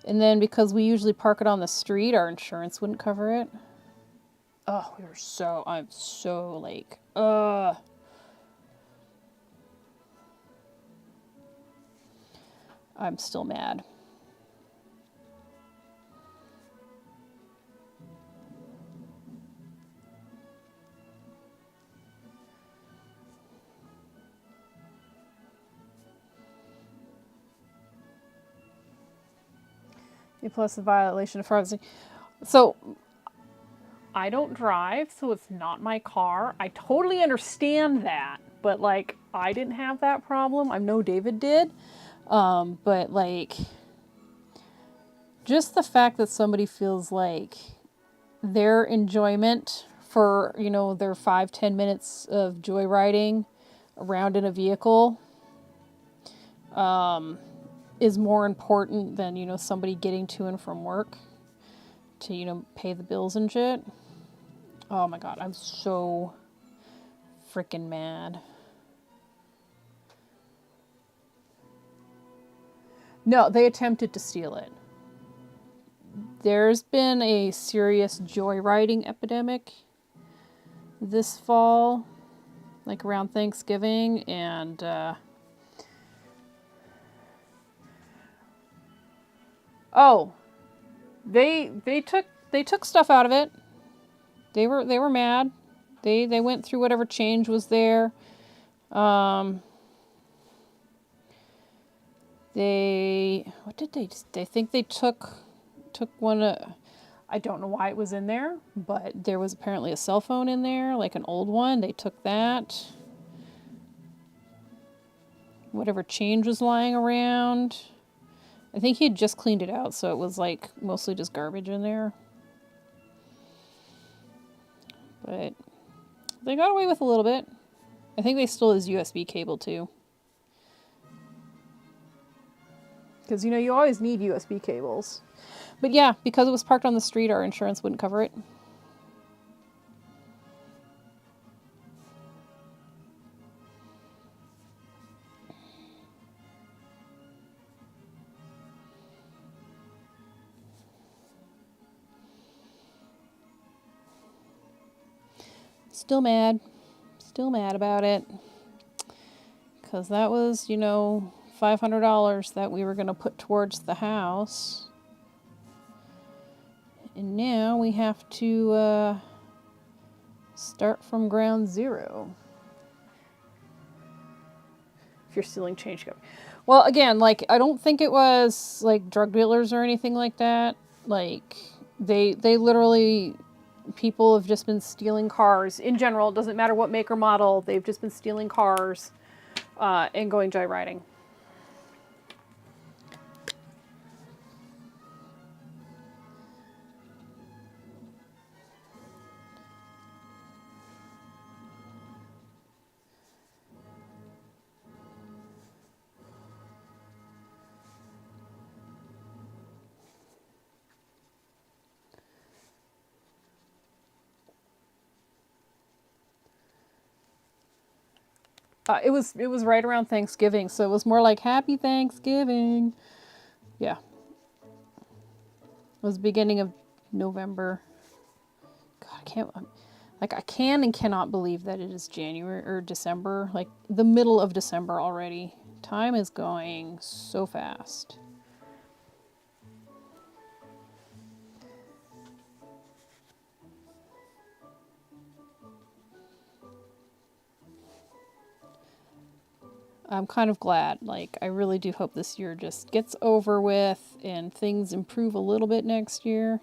And then because we usually park it on the street, our insurance wouldn't cover it. Oh, I'm so like, I'm still mad. Plus the violation of privacy. So I don't drive, so it's not my car. I totally understand that, but like I didn't have that problem. I know David did, but like just the fact that somebody feels like their enjoyment for, you know, their 5-10 minutes of joyriding around in a vehicle is more important than, you know, somebody getting to and from work to, you know, pay the bills and shit. Oh my God, I'm so freaking mad. No, they attempted to steal it. There's been a serious joyriding epidemic this fall, like around Thanksgiving, and they took stuff out of it. They were mad. They went through whatever change was there. What did they? They think they took one. I don't know why it was in there, but there was apparently a cell phone in there, like an old one. They took that. Whatever change was lying around. I think he had just cleaned it out, so it was like mostly just garbage in there. But they got away with a little bit. I think they stole his USB cable too. Because, you know, you always need USB cables. But yeah, because it was parked on the street, our insurance wouldn't cover it. Still mad about it, because that was, you know, $500 that we were going to put towards the house, and now we have to start from ground zero. If you're stealing change, well, again, like, I don't think it was like drug dealers or anything like that. Like they literally, people have just been stealing cars in general. It doesn't matter what make or model. They've just been stealing cars and going joyriding. It was right around Thanksgiving, so it was more like Happy Thanksgiving. Yeah. It was the beginning of November. God, I can and cannot believe that it is January or December, like the middle of December already. Time is going so fast. I'm kind of glad. Like, I really do hope this year just gets over with and things improve a little bit next year.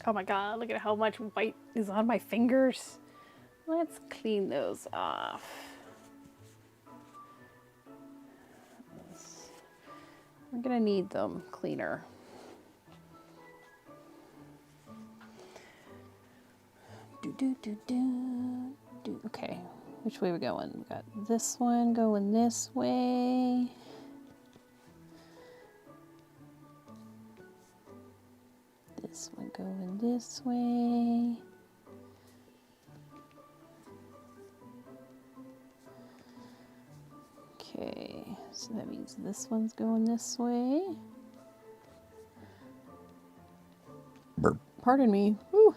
Oh my god, look at how much white is on my fingers. Let's clean those off. We're gonna need them cleaner. Okay, which way are we going? We got this one going this way. This one going this way. Okay, so that means this one's going this way. Burp. Pardon me. Whew.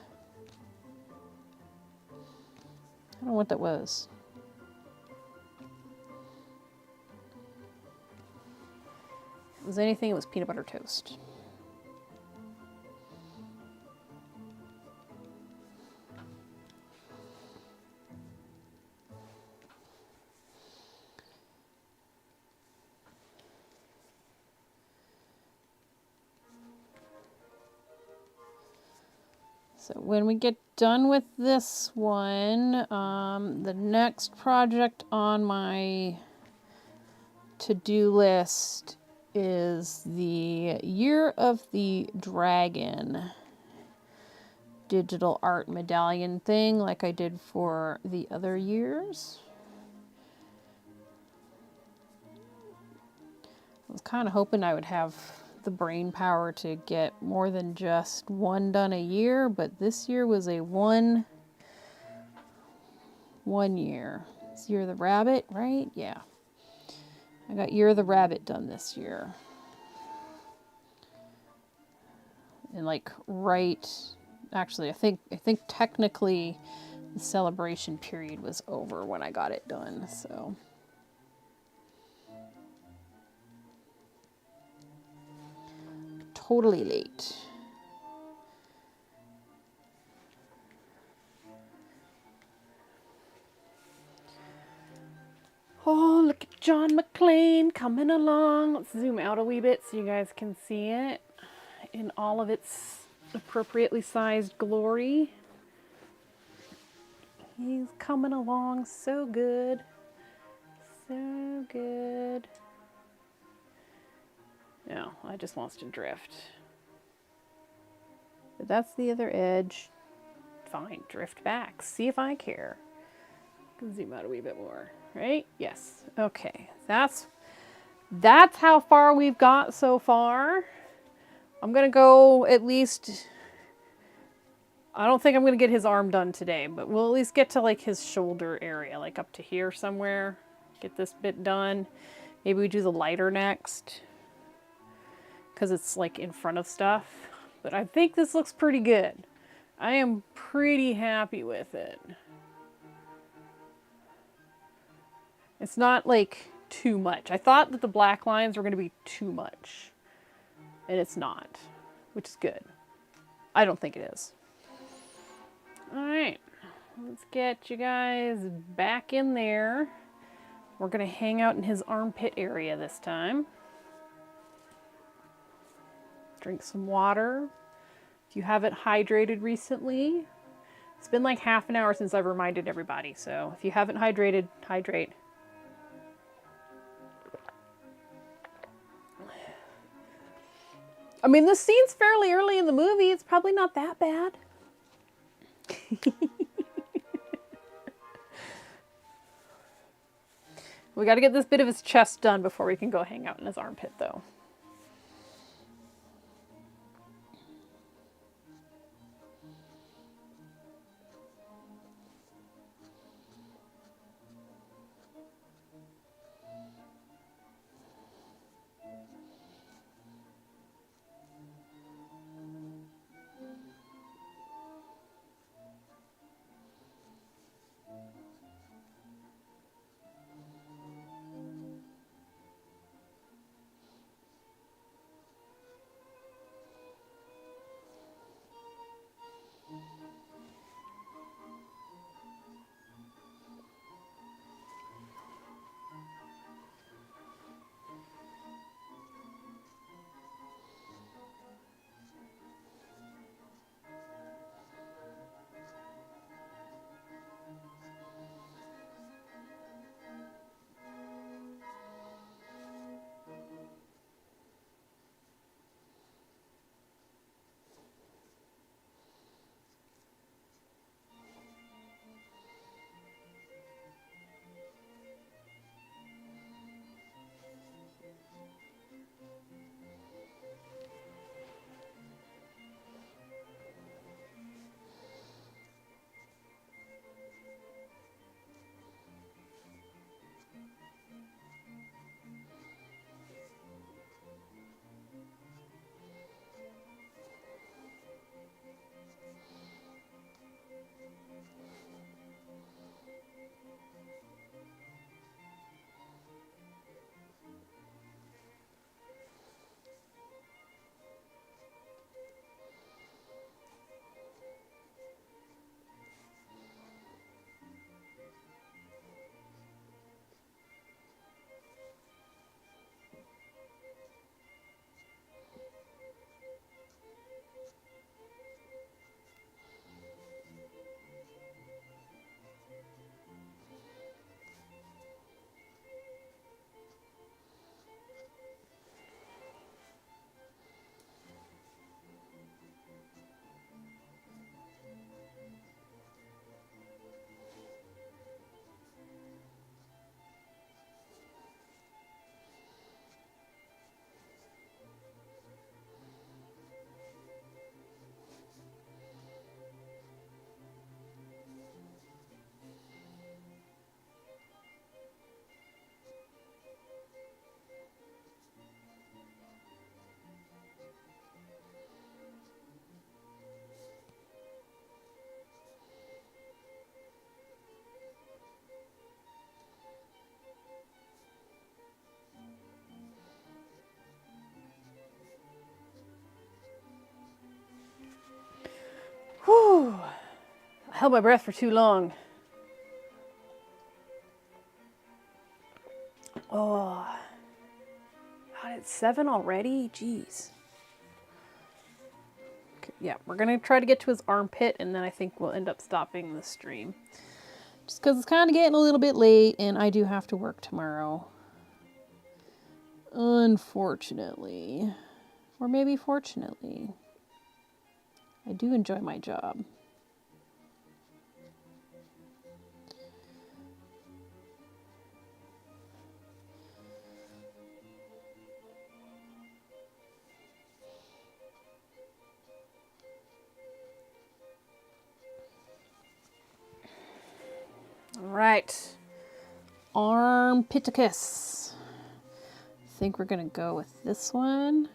I don't know what that was. If it was anything, it was peanut butter toast. So when we get done with this one, the next project on my to-do list is the Year of the Dragon digital art medallion thing like I did for the other years. I was kind of hoping I would have the brain power to get more than just one done a year, but this year was a one year. It's Year of the Rabbit, right? Yeah. I got Year of the Rabbit done this year. And like actually I think technically the celebration period was over when I got it done, so totally late. Oh, look at John McClane coming along. Let's zoom out a wee bit so you guys can see it in all of its appropriately sized glory. He's coming along so good. So good. No, I just wants to drift. But that's the other edge. Fine, drift back. See if I care. Can zoom out a wee bit more, right? Yes. Okay. That's how far we've got so far. I'm gonna go at least. I don't think I'm gonna get his arm done today, but we'll at least get to like his shoulder area, like up to here somewhere. Get this bit done. Maybe we do the lighter next, because it's like in front of stuff. But I think this looks pretty good. I am pretty happy with it. It's not like too much. I thought that the black lines were going to be too much, and it's not, which is good. I don't think it is. All right, let's get you guys back in there. We're going to hang out in his armpit area this time. Drink some water. If you haven't hydrated recently, it's been like half an hour since I've reminded everybody, so if you haven't hydrated, hydrate. I mean, this scene's fairly early in the movie. It's probably not that bad. We got to get this bit of his chest done before we can go hang out in his armpit, though. held my breath for too long. Oh, God, it's 7 already? Jeez. Okay, yeah, we're going to try to get to his armpit, and then I think we'll end up stopping the stream. Just because it's kind of getting a little bit late, and I do have to work tomorrow. Unfortunately. Or maybe fortunately. I do enjoy my job. All right. Armpiticus. I think we're going to go with this one.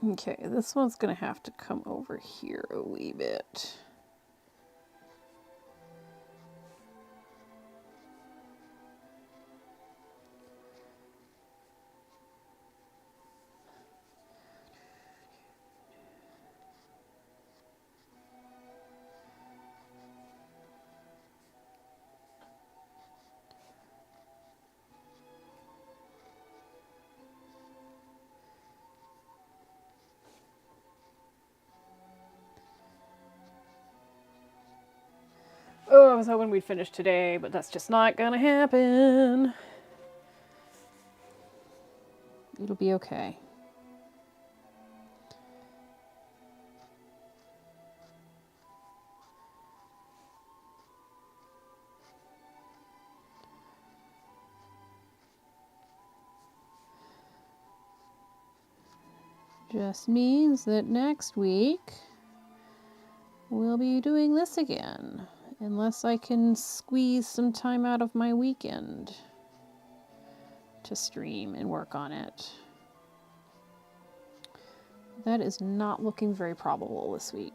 Okay, this one's going to have to come over here a wee bit. Oh, I was hoping we'd finish today, but that's just not gonna happen. It'll be okay. Just means that next week we'll be doing this again. Unless I can squeeze some time out of my weekend to stream and work on it. That is not looking very probable this week.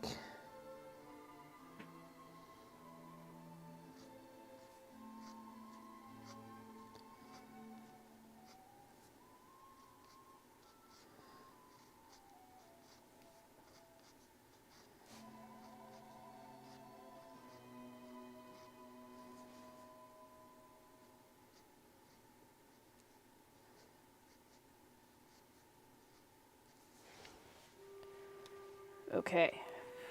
Okay.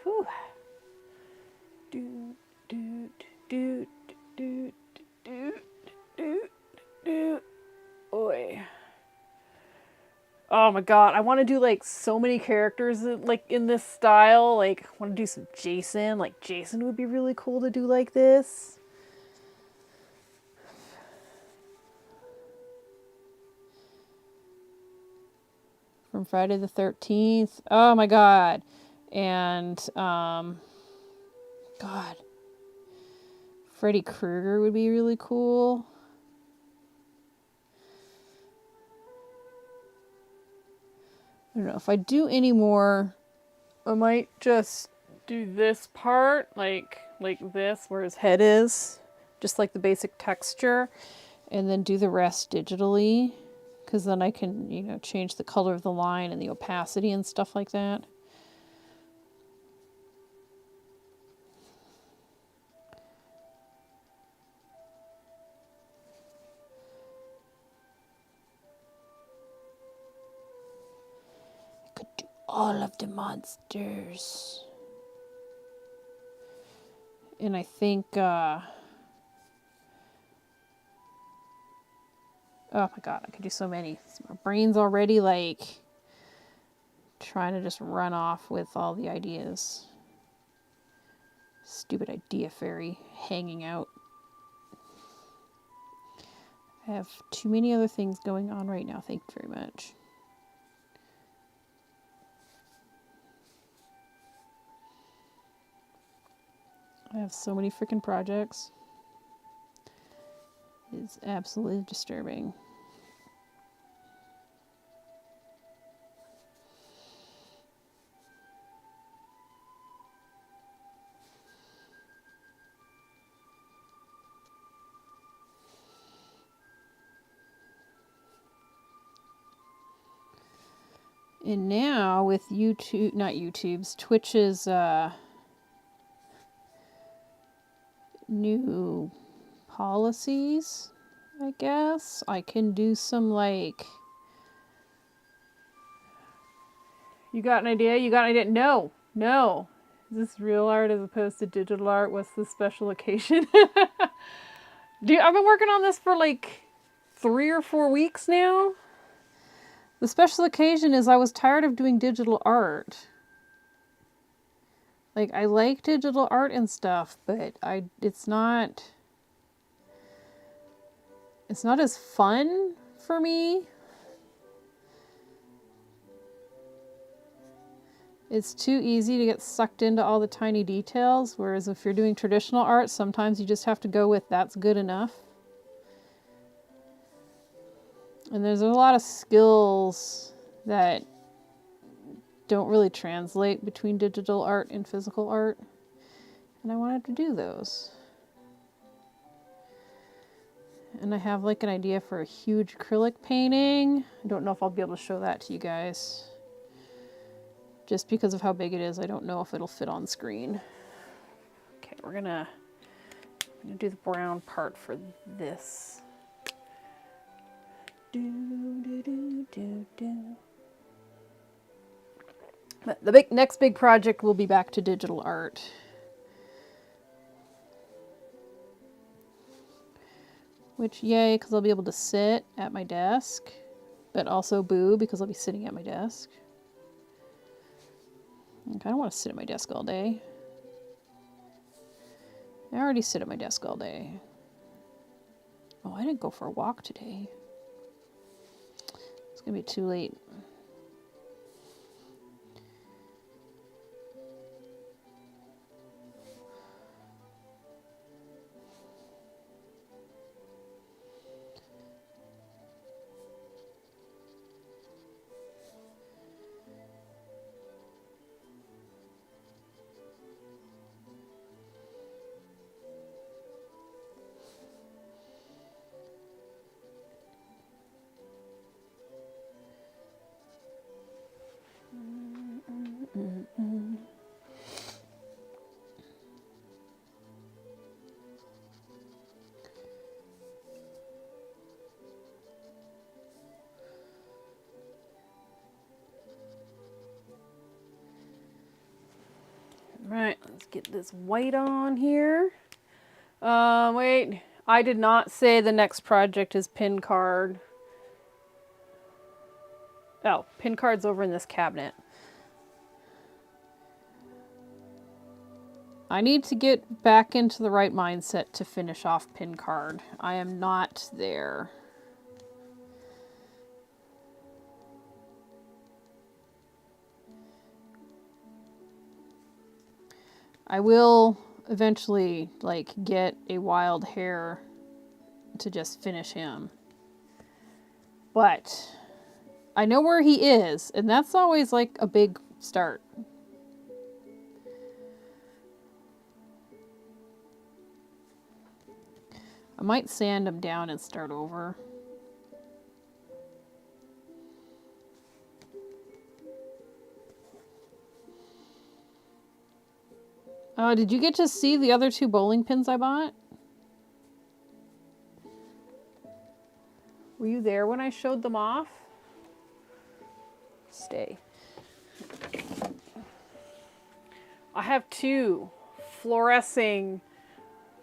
Whew. Do, do, do, do, do, do, do. Oi. Oh my god, I want to do like so many characters like in this style. Like, I want to do some Jason. Like, Jason would be really cool to do like this. From Friday the 13th. Oh my god. And, God. Freddy Krueger would be really cool. I don't know. If I do any more, I might just do this part, like this, where his head is. Just like the basic texture. And then do the rest digitally. Because then I can, you know, change the color of the line and the opacity and stuff like that. I could do all of the monsters. And I think, oh my god, I could do so many. My brain's already like trying to just run off with all the ideas. Stupid idea fairy hanging out. I have too many other things going on right now. Thank you very much. I have so many freaking projects. It's absolutely disturbing. And now with YouTube, not YouTube's, Twitch's new policies, I guess, I can do some like... You got an idea? You got an idea? No, no. Is this real art as opposed to digital art? What's the special occasion? I've been working on this for like 3 or 4 weeks now. The special occasion is I was tired of doing digital art. Like, I like digital art and stuff, but it's not as fun for me. It's too easy to get sucked into all the tiny details, whereas if you're doing traditional art, sometimes you just have to go with that's good enough. And there's a lot of skills that don't really translate between digital art and physical art. And I wanted to do those. And I have like an idea for a huge acrylic painting. I don't know if I'll be able to show that to you guys. Just because of how big it is, I don't know if it'll fit on screen. Okay, I'm gonna do the brown part for this. But the next big project will be back to digital art. Which, yay, because I'll be able to sit at my desk. But also boo, because I'll be sitting at my desk. I kind of want to sit at my desk all day. I already sit at my desk all day. Oh, I didn't go for a walk today. It's going to be too late. Right, let's get this white on here. Wait, I did not say the next project is pin card. Oh, pin card's over in this cabinet. I need to get back into the right mindset to finish off pin card. I am not there. I will eventually, like, get a wild hair to just finish him. But I know where he is, and that's always, like, a big start. I might sand him down and start over. Did you get to see the other 2 bowling pins I bought? Were you there when I showed them off? Stay. I have 2 fluorescing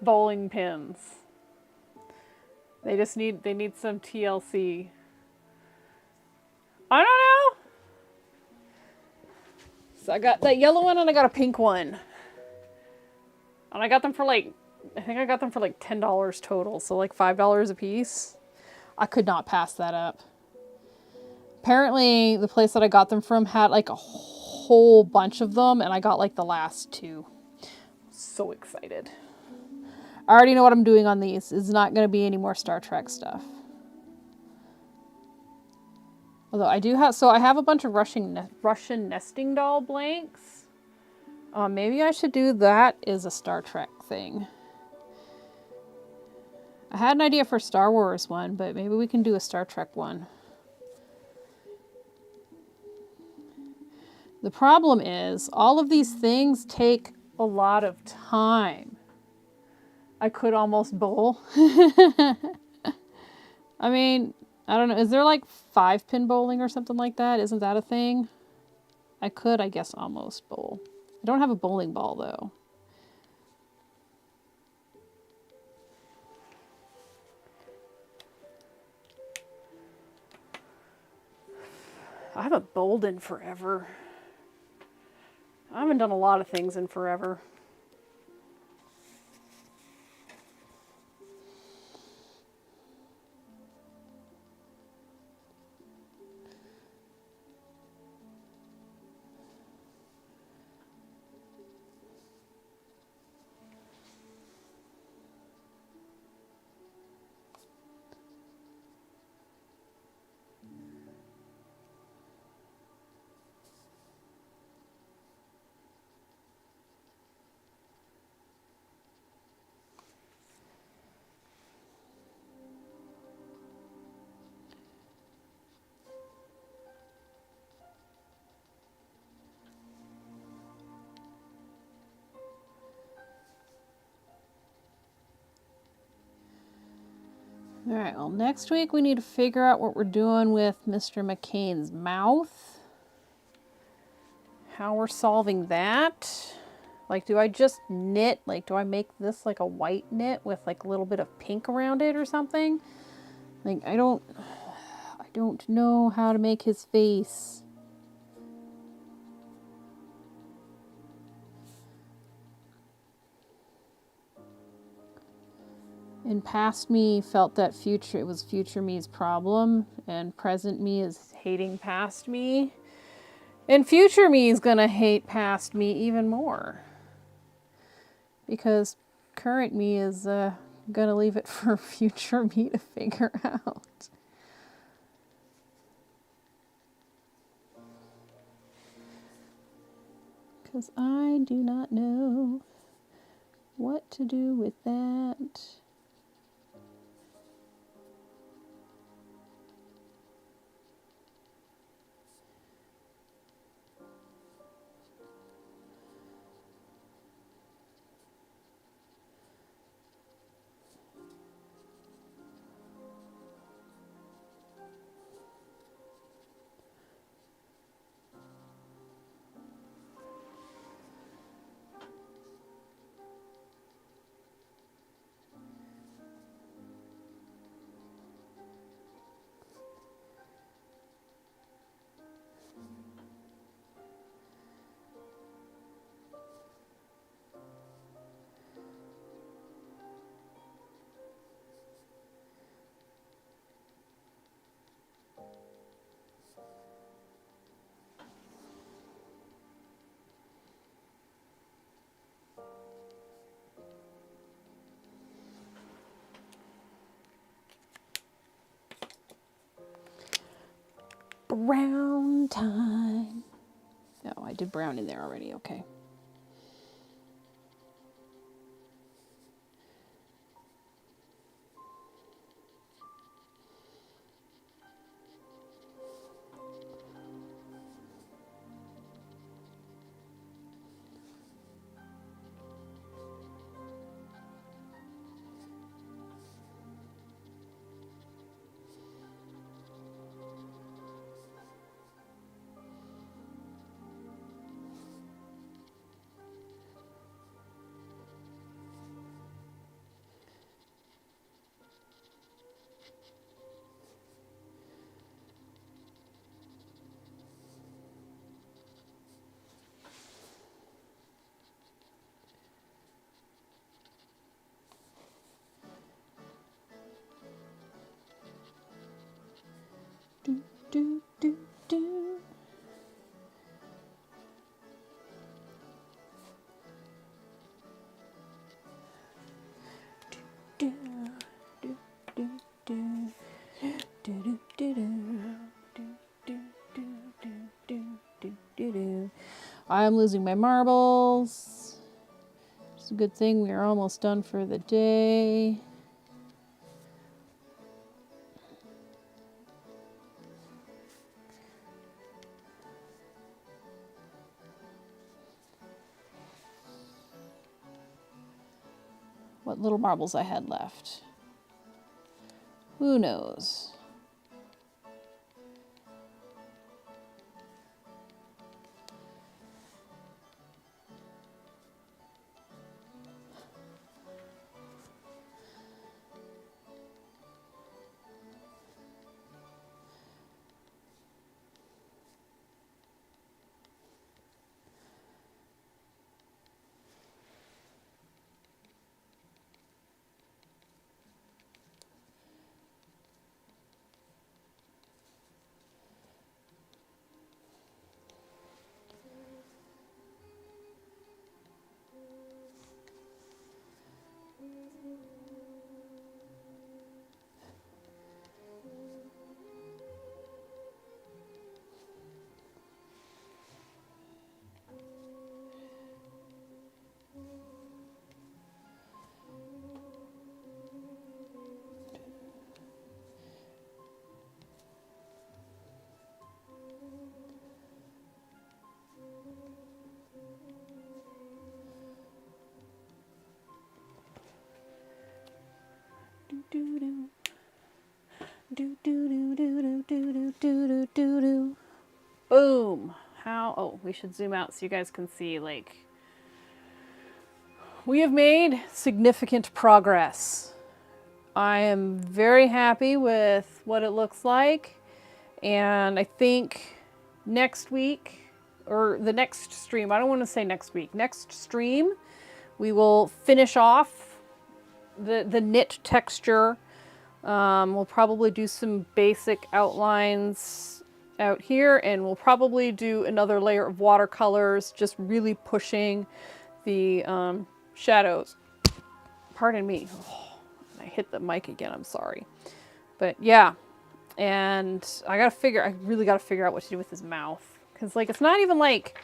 bowling pins. They need some TLC. I don't know. So I got that yellow one and I got a pink one. And I got them for like, I think I got them for like $10 total, so like $5 a piece. I could not pass that up. Apparently, the place that I got them from had like a whole bunch of them, and I got like the last two. So excited. I already know what I'm doing on these. It's not going to be any more Star Trek stuff. Although I do have, so I have a bunch of Russian nesting doll blanks. Maybe I should do that as a Star Trek thing. I had an idea for a Star Wars one, but maybe we can do a Star Trek one. The problem is, all of these things take a lot of time. I could almost bowl. I mean, I don't know. Is there like 5-pin bowling or something like that? Isn't that a thing? I could, I guess, almost bowl. I don't have a bowling ball, though. I haven't bowled in forever. I haven't done a lot of things in forever. All right, well, next week we need to figure out what we're doing with Mr. McCain's mouth. How we're solving that. Like, do I just knit? Like, do I make this like a white knit with like a little bit of pink around it or something? Like, I don't know how to make his face. And past me felt that it was future me's problem, and present me is hating past me. And future me is gonna hate past me even more. Because current me is gonna leave it for future me to figure out. Because I do not know what to do with that. Brown time. Oh, I did brown in there already, okay. Do, do, do, do. Do, do, do, do. Do, do, do, do. Do, do, do, do, do, do, do, do. I am losing my marbles. It's a good thing we are almost done for the day. What little marbles I had left. Who knows? Do, do, do, do, do, do, do, do, do, do, do. Boom. How? Oh, we should zoom out so you guys can see, like, we have made significant progress. I am very happy with what it looks like, and I think next week, or the next stream, I don't want to say next week, next stream, we will finish off the knit texture. We'll probably do some basic outlines out here, and we'll probably do another layer of watercolors, just really pushing the shadows. Pardon me. Oh, I hit the mic again, I'm sorry. But yeah, and I really gotta figure out what to do with his mouth. Because, like, it's not even like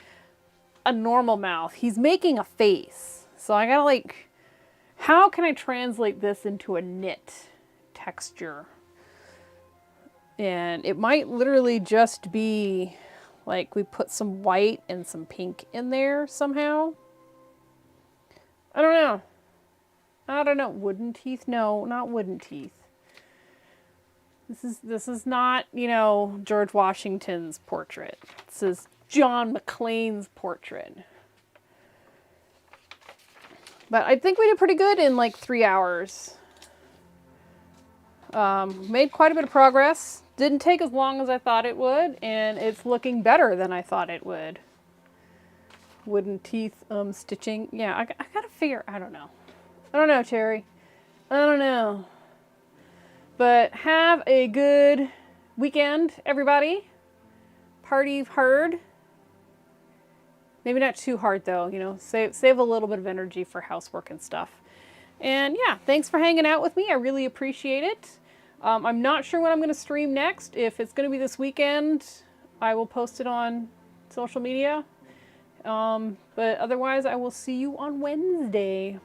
a normal mouth. He's making a face. So I gotta, like, how can I translate this into a knit texture? And it might literally just be like we put some white and some pink in there somehow. I don't know. I don't know. Wooden teeth? No, not wooden teeth. This is not, you know, George Washington's portrait. This is John McClane's portrait. But I think we did pretty good in like 3 hours. Made quite a bit of progress. Didn't take as long as I thought it would, and it's looking better than I thought it would. Wooden teeth, stitching. Yeah, I gotta figure, I don't know. I don't know, Cherry. I don't know. But have a good weekend, everybody. Party hard. Maybe not too hard though, you know, save a little bit of energy for housework and stuff. And yeah, thanks for hanging out with me. I really appreciate it. I'm not sure when I'm going to stream next. If it's going to be this weekend, I will post it on social media. But otherwise, I will see you on Wednesday.